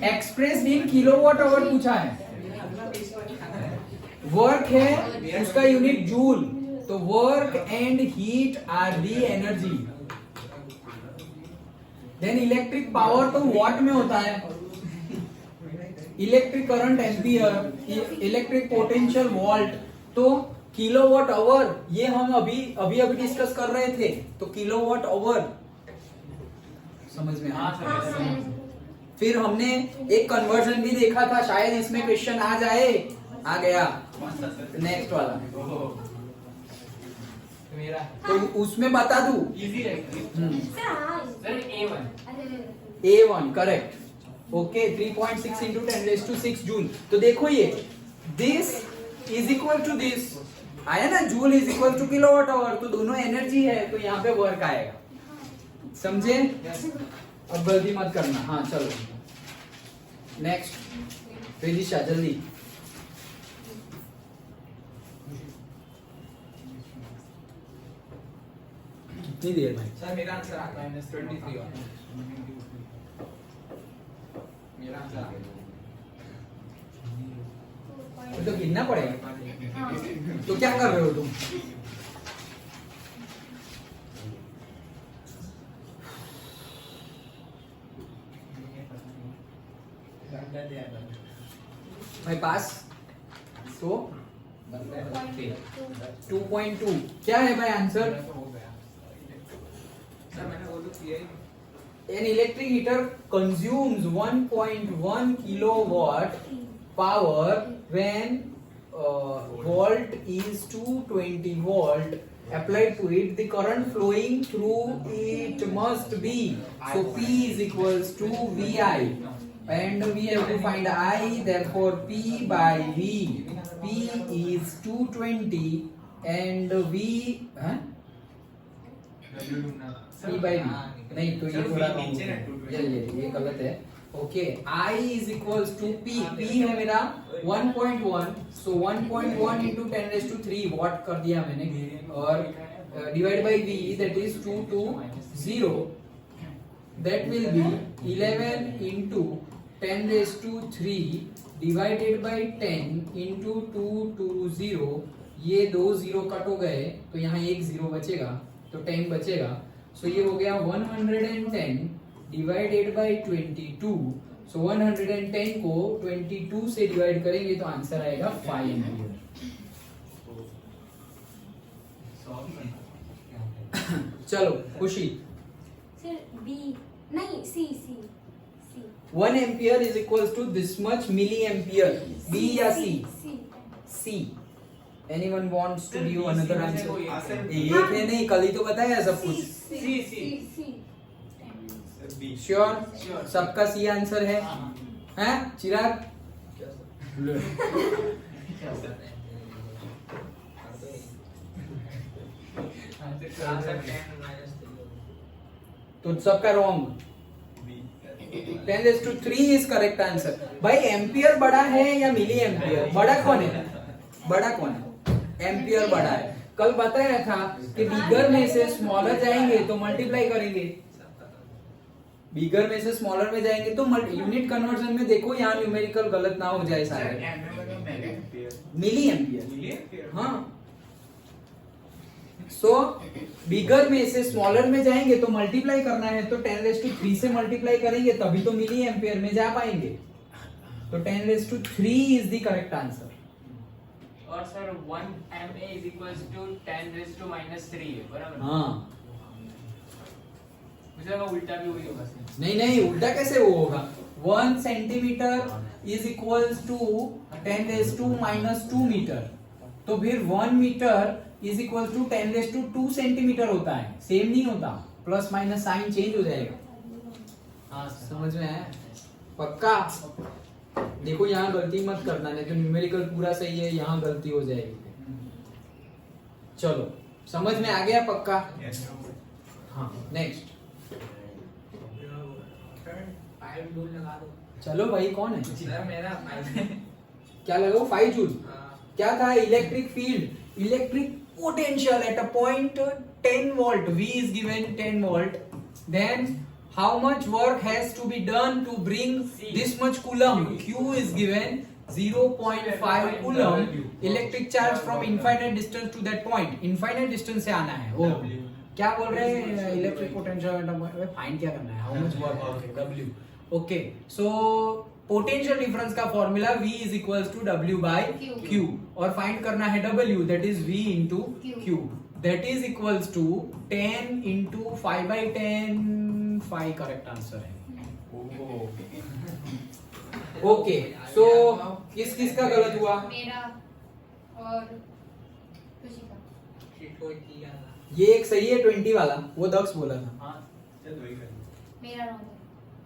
एक्सप्रेस इन किलोवाट आवर पूछा है। वर्क है उसका यूनिट जूल। तो work and heat are the energy. Then electric power तो वॉट में होता है। Electric current ampere, electric potential volt. तो किलोवाट आवर ये हम अभी डिस्कस कर रहे थे। तो किलोवाट आवर समझ में आया। फिर हमने एक कन्वर्जन भी देखा था। शायद इसमें क्वेश्चन आ जाए। आ गया नेक्स्ट वाला। मेरा तो उसमें बता दूं। इजी है sir A1 A1 correct. Okay 3.6 into 10⁶ joule. तो देखो ये this is equal to this आया ना। Joule is equal to kilowatt hour. तो दोनों एनर्जी है तो यहाँ पे वर्क आएगा। समझे? अब गलती मत करना। हाँ चलो नेक्स्ट विदिशा जल्दी। कितनी देर भाई? सर मेरा आंसर आ गया -23 और मेरा आंसर आ गया तो गिनना पड़ेगा। तो क्या कर रहे हो तुम? भाई पास। तो 2.2 क्या है भाई आंसर? सर मैंने वो तो किया ही An electric heater consumes 1.1 kilowatt power when volt is 220 volt applied to it. The current flowing through it must be, so P is equals to VI, and we have to find I, therefore P by V. P is 220 and V P by V नहीं तो ये थोड़ा कम ये गलत है. Okay I is equals to P. P है मेरा 1.1, so 1.1 into 10 raised to 3 watt कर दिया मैंने, और divide by V, that is 220, that will be 11 into 10 raised to 3 divided by 10 into 220. ये दो जीरो कट हो गए तो यहाँ एक जीरो बचेगा, तो 10 बचेगा. सो ये हो गया 110 डिवाइडेड बाय 22. सो 110 को 22 से डिवाइड करेंगे तो आंसर आएगा 5 एम्पियर. चलो खुशी. सर बी नहीं C C C 1 ampere is equals to this much milli ampere. B या C? C. Anyone wants to give another answer? एक है नहीं, कल ही तो बताया सब कुछ. C C sure? सबका सी आंसर है? हैं चिराग? तो सबका रॉन्ग. 10⁻³ is correct answer. भाई एम्पियर बड़ा है या मिली एम्पियर? बड़ा कौन है? बड़ा कौन है? एम्पियर बड़ा है. कल बताया था कि बिगर में से स्मॉलर जाएंगे तो मल्टीप्लाई करेंगे. बिगर में से स्मॉलर में जाएंगे तो यूनिट कन्वर्जन में देखो यहाँ न्यूमेरिकल गलत ना हो जाए सारे. Milli ampere. हाँ. सो बिगर में से स्मॉलर में जाएंगे तो मल्टीप्लाई करना है, तो 10⁻³ से मल्टीप्लाई करेंगे तभी तो मिली एम्पियर में जा पाएंगे. तो 10⁻³ इज द करेक्ट आंसर. और sir 1 MA is equals to 10⁻³ है बराबर. हाँ. मुझे लगा उल्टा भी वही होगा. नहीं उल्टा कैसे वो होगा? 1 centimetre is equals to 10⁻² metre. तो फिर 1 metre is equals to 10⁻² centimetre होता है. सेम नहीं होता, प्लस माइनस साइन चेंज हो जाएगा. हाँ समझ में आया? पक्का? देखो यहाँ गलती मत करना, नहीं तो न्यूमेरिकल पूरा सही है, यहाँ गलती हो जाएगी. चलो समझ में आ गया? पक्का? हाँ नेक्स्ट. चलो भाई कौन है? मेरा क्या लगाओ? 5 जूल. क्या था? Electric field, electric potential at a point 10 volt. V is given 10 volt. Then how much work has to be done to bring this much coulomb? Q is given 0.5 coulomb. Electric charge from infinite distance to that point. Infinite distance से आना है. वो क्या बोल रहे हैं? Electric potential find क्या करना है? How much work? W. Okay so potential difference का formula V is equals to W by Q, और फाइंड करना है W, that is V into Q, that is equals to 10 into 5 by 10. 5 correct answer है. Okay so किस किस का गलत हुआ? मेरा और खुशी का. ये एक सही है 20 वाला, वो दक्ष बोला था. मेरा रॉन्ग है.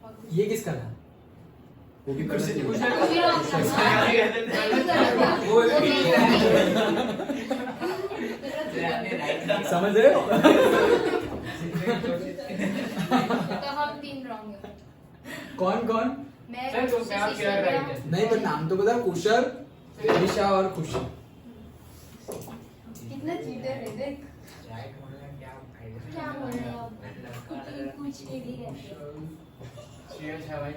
और खुशी ये किसका था? वो भी गलत ही वो बोला. भी wrong था. वो समझ रहे हो? तो हम 3 रॉन्ग है. कौन कौन? मैं सर, तो मैं आप क्या right है? नहीं पर नाम तो बता. कुशल, दिशा और खुशी. कितना चीटर है देख. क्या बोल रहे हो आप? कुछ रेडी रहते हैं. शेयर है भाई.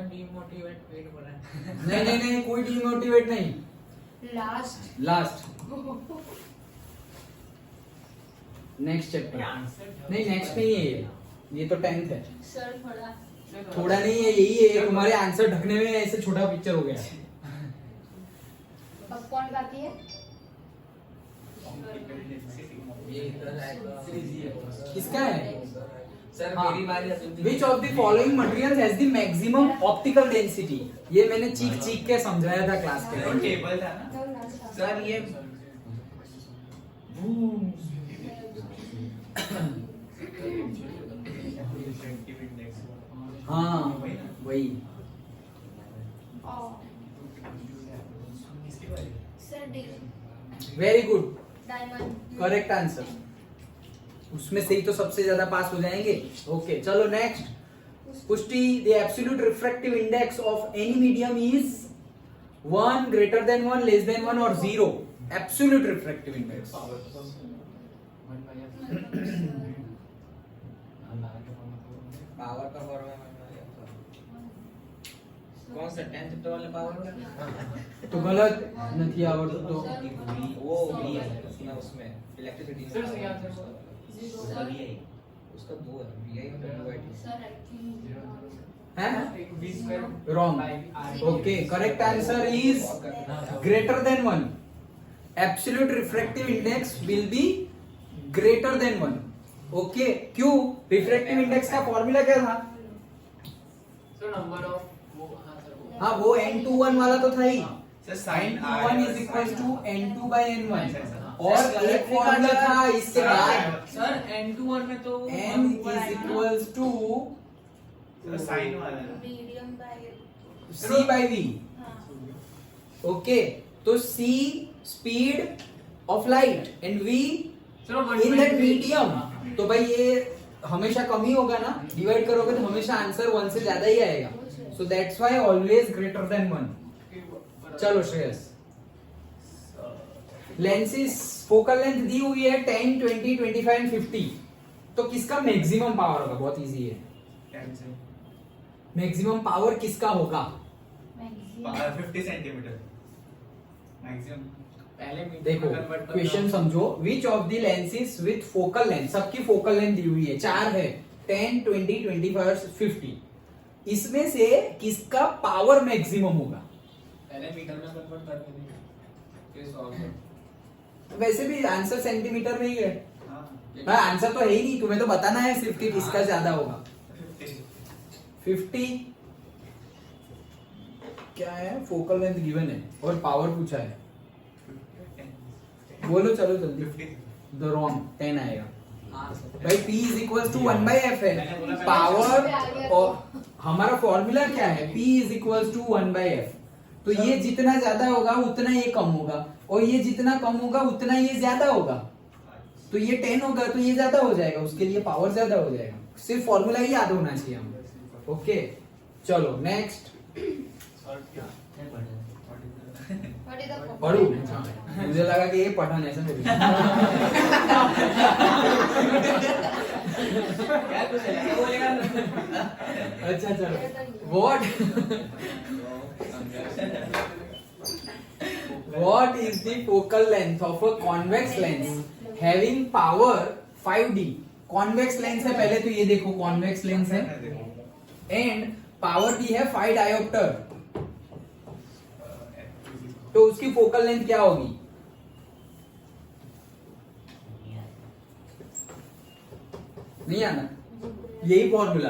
डीमोटिवेट फील हो रहा है. नहीं कोई डिमोटिवेट नहीं. Last last next chapter. नहीं नेक्स्ट नहीं है ये तो 10th है. सर थोड़ा नहीं है, यही है. तुम्हारे आंसर ढकने में ऐसे छोटा पिक्चर हो गया. अब कौन गाती है? ये इधर आएगा किसका है? सर हाँ। मेरी बारी है। Which of the following materials has the maximum optical density? ये मैंने चीख के समझाया था क्लास वो के। टेबल था ना। सर ये Refractive index। हाँ वही। इसकी बारी। Sir D very good, diamond correct answer. उसमें से ही तो सबसे ज्यादा पास हो जाएंगे। ओके चलो नेक्स्ट। पुष्टि, the absolute refractive index of any medium is 1, greater than 1, less than 1 और 0। Absolute refractive index. पावर का फॉर्मूला कौन सा 10th चैप्टर वाले पावर का? तो गलत नहीं आवड़ता तो वो भी है उसमें उसमें इलेक्ट्रिसिटी सर सही आंसर उसका भी है उसका 2 है VI और WIT सर आई थिंक है V square wrong. Okay correct answer is greater than 1। Absolute refractive index will be greater than 1। Okay क्यों? रिफ्रैक्टिव इंडेक्स का फॉर्मूला क्या था? सर नंबर ऑफ वो हाँ सर वो हाँ वो n21 वाला तो था ही। Sir sin n21 is equals to n2 by n1 और एक फॉर्मूला था इसके बाद सर N21 में तो n is equals to sir sin वाला है। Medium by c by v। हां ओके तो c speed of light and v sir in that medium. तो भाई ये हमेशा कम ही होगा ना, डिवाइड करोगे तो हमेशा आंसर 1 से ज्यादा ही आएगा। So that's why always greater than 1। चलो श्रेयस, लेंसेस फोकल लेंथ दी हुई है 10, 20, 25 एंड 50। तो किसका मैक्सिमम पावर होगा? बहुत इजी है। 10 से मैक्सिमम पावर किसका होगा? 50 सेंटीमीटर मैक्सिमम। पहले मीटर देखो क्वेश्चन समझो। विच of the lenses with focal length, सबकी फोकल लेंथ दी हुई है 4 है, 10, 20, 25, 50। इसमें से किसका पावर मैक्सिमम होगा? पहले मीटर में कन्वर्ट कर देंगे फिर सॉल्व। वैसे भी आंसर सेंटीमीटर में ही है। हां आंसर तो है ही नहीं, तुम्हें तो बताना है सिर्फ कि किसका ज्यादा होगा। 50 क्या है? फोकल लेंथ गिवन है और पावर पूछा है। बोलो चलो जल्दी। 50 द रॉन्ग 10 आएगा हाँ सर भाई। P is equals to 1 by F है पावर। और हमारा फॉर्मूला क्या है? P is equals to 1 by F। तो ये जितना ज्यादा होगा उतना ये कम होगा और ये जितना कम होगा उतना ये ज्यादा होगा। तो ये 10 होगा तो ये ज्यादा हो जाएगा, उसके लिए पावर ज्यादा हो जाएगा। सिर्फ फॉर्मूला ही याद होना चाहिए हमें। ओके चलो नेक्स्ट व्हाट इज द पढ़ू। मुझे लगा कि ये पठन ऐसा नहीं। क्या कुछ ऐसा बोलेगा? अच्छा चलो what is the focal length of a convex lens having power 5D? convex lens है, पहले तो ये देखो convex lens है and power दी है 5 diopter। तो उसकी फोकल लेंथ क्या होगी? नहीं आना, यही फॉर्मूला।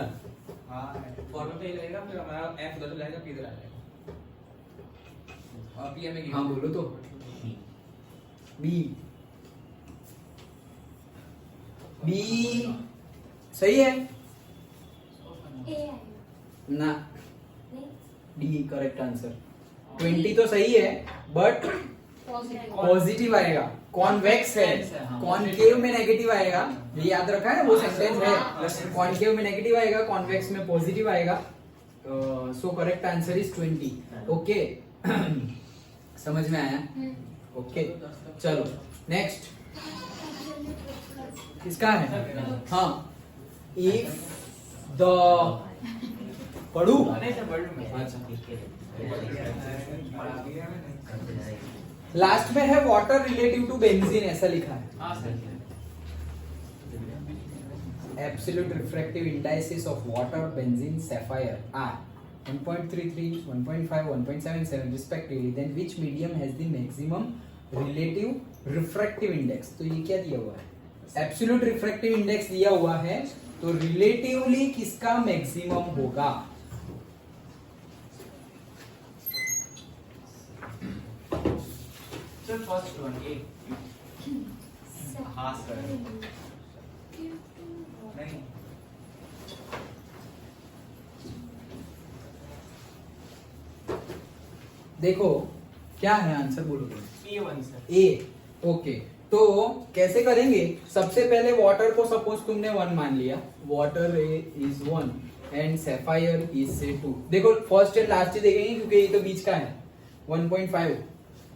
हां फॉर्मूला पे लगेगा फिर हमारा F उधर लगेगा P इधर आ जाएगा और P हमें हाँ बोलो तो। बी बी सही है ए ना? नहीं डी करेक्ट आंसर। 20 तो सही है बट पॉजिटिव पॉजिटिव आएगा। कॉन्वेक्स है, हाँ। कॉनकेव में नेगेटिव आएगा। ये याद रखा है, वो सेंटेंस है। कॉनकेव में नेगेटिव आएगा, कॉन्वेक्स में पॉजिटिव आएगा। So correct answer is 20। Okay समझ में आया? ओके चलो नेक्स्ट किसका है? हाँ इफ द पढ़ू। नहीं सर वर्ड में लास्ट में है वाटर रिलेटिव टू बेंजीन, ऐसा लिखा है। हाँ sir Absolute refractive indices of water, benzene, sapphire are 1.33, 1.5, 1.77 respectively. Then which medium has the maximum relative refractive index, तो ये क्या दिया हुआ है? एब्सोल्यूट रिफ्रैक्टिव इंडेक्स दिया हुआ है, तो रिलेटिवली किसका मैक्सिमम होगा? सर फर्स्ट वन ए हाँ सर नहीं देखो क्या है आंसर, बोलोगे? A one sir. A, okay. तो कैसे करेंगे? सबसे पहले वाटर को सपोज तुमने 1 मान लिया, water A is 1 and sapphire is से 2। देखो फर्स्ट एंड लास्ट ही देखेंगे क्योंकि ये तो बीच का है 1.5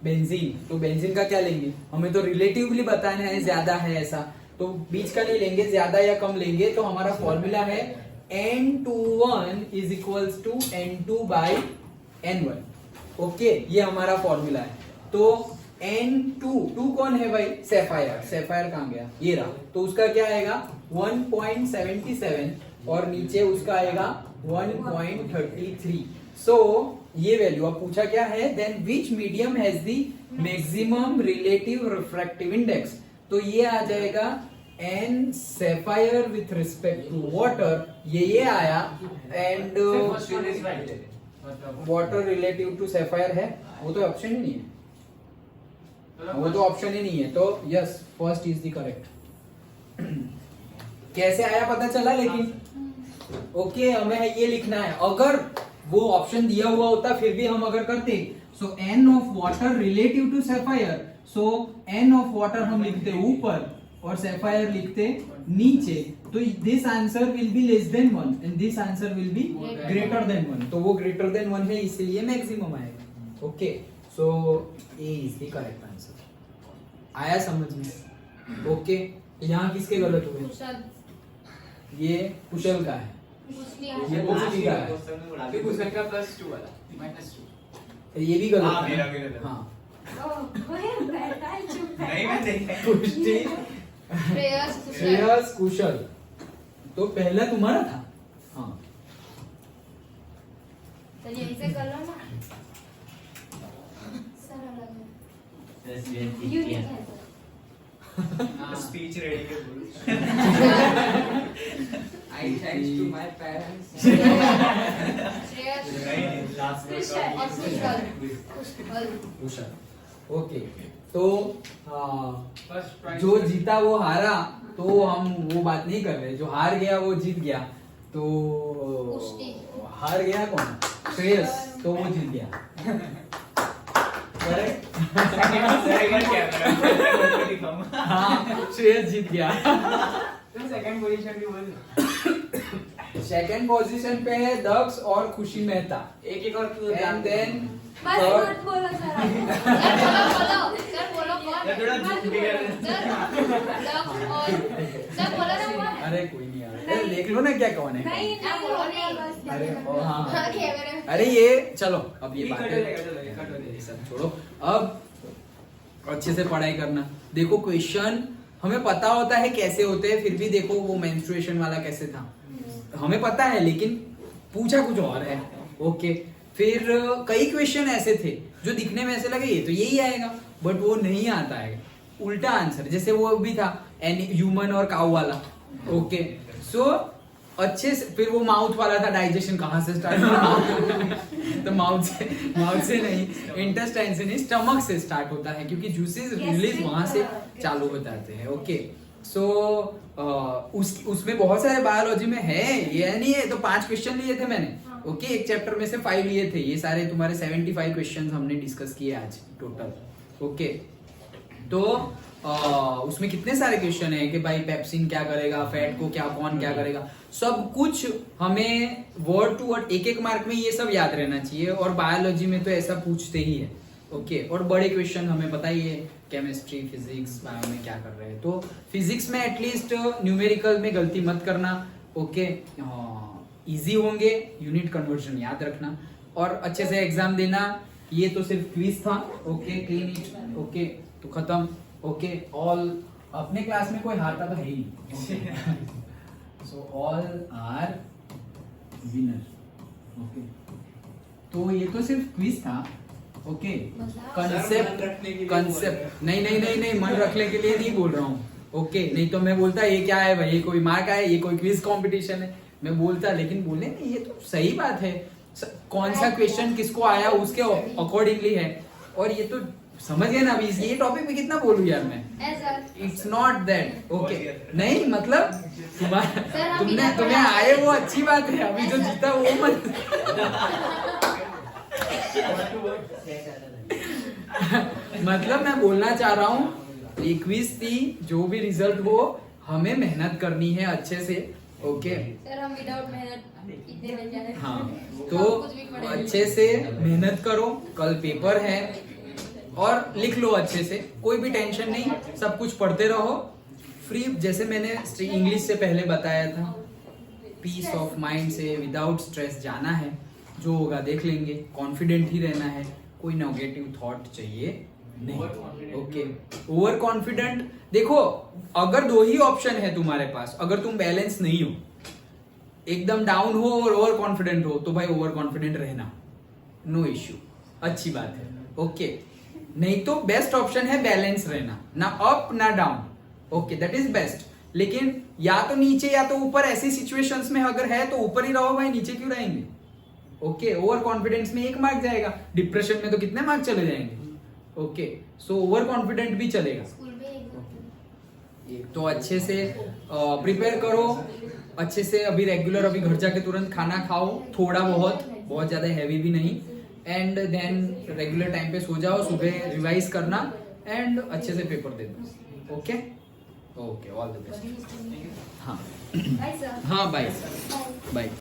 बेंजीन, तो बेंजीन का क्या लेंगे? हमें तो रिलेटिवली बताना है ज्यादा है ऐसा, तो बीच का नहीं लेंगे, ज्यादा या कम लेंगे। तो हमारा फॉर्मूला है N21 is equals to N2 by N1। Okay, ये हमारा फॉर्मूला है। तो N2 कौन है भाई? सैफायर। सैफायर कहाँ गया? ये रहा। तो उसका क्या आएगा? 1.77 और नीचे उसका आएगा 1.33। सो ये वैल्यू अब पूछा क्या है? Then which medium has the maximum relative refractive index, तो ये आ जाएगा N sapphire with respect to water, ये आया। And water relative to sapphire है, वो तो ऑप्शन ही नहीं है, वो तो ऑप्शन ही नहीं है। तो yes, first is the correct. कैसे आया पता चला? लेकिन ओके, हमें ये लिखना है। अगर वो ऑप्शन दिया हुआ होता फिर भी हम अगर करते, so N of water relative to sapphire, so N of water हम लिखते ऊपर और सैफायर लिखते नीचे, तो this answer will be less than 1 and this answer will be greater than 1। तो वो ग्रेटर देन 1 है, इसलिए मैक्सिमम आएगा। Okay, so A is the correct answer. आया समझ में? ओके, यहाँ किसके गलत हुए? कुशल। ये कुशल का है, कुशली ये कुशली का है, फिर कुछ का +2 वाला -2। ये भी गलत हाँ, है। मेरा भी गलत है। हाँ, नहीं मैं देखा कुश्ती श्रेयस कुशल। श्रेयस कुशल, तो पहला तुम्हारा था। हाँ, तो यहीं से कर लो ना। सर अलग है। यूनिक है सर। स्पीच रेडी के बोल I thanks to my parents. Shreyas नहीं लास्ट कुशल और कुशल। कुशल। ओके, तो फर्स्ट प्राइज जो जीता वो हारा, तो हम वो बात नहीं कर रहे। जो हार गया वो जीत गया, तो कुश्ती। हार गया कौन? श्रेयस, तो वो जीत गया। Correct? सेकंड कैमरा दिखाऊंगा। हाँ, श्रेयस जीत गया। सेकंड पोजीशन भी बोल। सेकंड पोजीशन पे है दक्ष और खुशी मेहता, एक और एंड देन बस मत बोलो सर। सर बोलो कौन? ये थोड़ा झूठ भी कर रहे हैं। सर बोलो ना कौन? अरे कोई नहीं यार, अरे देख लो ना क्या कौन है। नहीं बोलो नहीं। अरे ओ हाँ, हाँ, कैमरे में। अरे ये चलो अब ये ये बात कट हो जाएगा, चलो, ये कट हो जाएगा। ये सब छोड़ो, अब अच्छे से पढ़ाई करना। देखो क्वेश्चन हमें पता होता है कैसे होते हैं, फिर भी देखो वो मेंस्ट्रुएशन वाला कैसे था हमें पता है, लेकिन पूछा कुछ और है। ओके, फिर कई क्वेश्चन ऐसे थे जो दिखने में ऐसे लगे ये तो यही आएगा, बट वो नहीं आता है, उल्टा आंसर। जैसे वो भी था ह्यूमन और काऊ वाला। ओके, सो अच्छे से, फिर वो माउथ वाला था, डाइजेशन कहाँ से स्टार्ट होता तो माउथ से नहीं, इंटेस्टाइन से नहीं, स्टमक से स्टार्ट होता है, क्योंकि जूसेस रिलीज वहां से चालू हो जाते हैं। ओके, सो उसमें बहुत सारे बायोलॉजी में है, ये नहीं है। तो 5 क्वेश्चन लिए थे मैंने। ओके, एक चैप्टर में से 5 लिए थे। ये सारे तुम्हारे 75 क्वेश्चंस हमने डिस्कस किए आज टोटल। ओके, तो उसमें कितने सारे क्वेश्चन है कि भाई पेप्सिन क्या करेगा, फैट को क्या कौन क्या करेगा, सब कुछ हमें वर्ड टू वर्ड एक एक मार्क में ये सब याद रहना चाहिए। और बायोलॉजी में तो ऐसा पूछते ही है। ओके, और बड़े क्वेश्चन हमें पता ही है, केमिस्ट्री, फिजिक्स, बायो में क्या कर रहे हैं। तो फिजिक्स में एटलीस्ट न्यूमेरिकल में गलती मत करना। ओके, इजी होंगे, यूनिट कन्वर्जन याद रखना और अच्छे से एग्जाम देना। ये तो सिर्फ क्विज था। Okay, clinic. ओके, तो खत्म। ओके, ऑल अपने क्लास में कोई हारता तो है ही नहीं। So all are winner. Okay, तो ये तो सिर्फ क्विज था। ओके सर, मन रखने के लिए कंसेप्ट नहीं नहीं नहीं नहीं मन रखने के लिए नहीं बोल रहा हूँ। ओके नहीं तो मैं बोलता ये क्या है भाई, ये कोई मार्क है, ये कोई क्विज कंपटीशन है, मैं बोलता, लेकिन बोले नहीं ये तो सही बात है, कौन सा क्वेश्चन किसको आया उसके अकॉर्डिंगली है। और ये तो समझ गए ना, अभी ये टॉपिक पे कितना बोलूं यार मैं, इट्स नॉट दैट ओके। नहीं मतलब तुम्हें आए वो अच्छी बात है, अभी जो जीता वो मत मतलब मैं बोलना चाह रहा हूँ ये क्विज थी, जो भी रिजल्ट हो हमें मेहनत करनी है अच्छे से। ओके सर हम विदाउट मेहनत इतने बन जाए। हाँ तो अच्छे से मेहनत करो, कल पेपर है और लिख लो अच्छे से, कोई भी टेंशन नहीं, सब कुछ पढ़ते रहो फ्री, जैसे मैंने इंग्लिश से पहले बताया था, पीस ऑफ माइंड से विदाउट स्ट्रेस जाना है, जो होगा देख लेंगे, कॉन्फिडेंट ही रहना है, कोई नेगेटिव थॉट चाहिए नहीं। ओके ओवर कॉन्फिडेंट, देखो अगर दो ही ऑप्शन है तुम्हारे पास, अगर तुम बैलेंस नहीं हो, एकदम डाउन हो और ओवर कॉन्फिडेंट हो, तो भाई ओवर कॉन्फिडेंट रहना, नो इश्यू, अच्छी बात है। ओके नहीं तो बेस्ट ऑप्शन है बैलेंस रहना, ना अप ना down, okay that is best. लेकिन या तो नीचे या तो ऊपर, ऐसी सिचुएशंस में अगर है तो ऊपर ही रहो भाई, नीचे क्यों रहेंगे। ओके ओवर कॉन्फिडेंस में 1 मार्क जाएगा, डिप्रेशन में तो कितने मार्क चले जाएंगे। ओके सो ओवर कॉन्फिडेंट भी चलेगा। स्कूल में एक तो अच्छे से प्रिपेयर करो, अच्छे से अभी रेगुलर, अभी घर जाके तुरंत खाना खाओ, थोड़ा बहुत ज्यादा हैवी भी नहीं, एंड देन रेगुलर टाइम पे सो जाओ, सुबह रिवाइज करना एंड अच्छे से पेपर दे दो। Okay okay all the best. हाँ बाय सर। हाँ बाय बाय।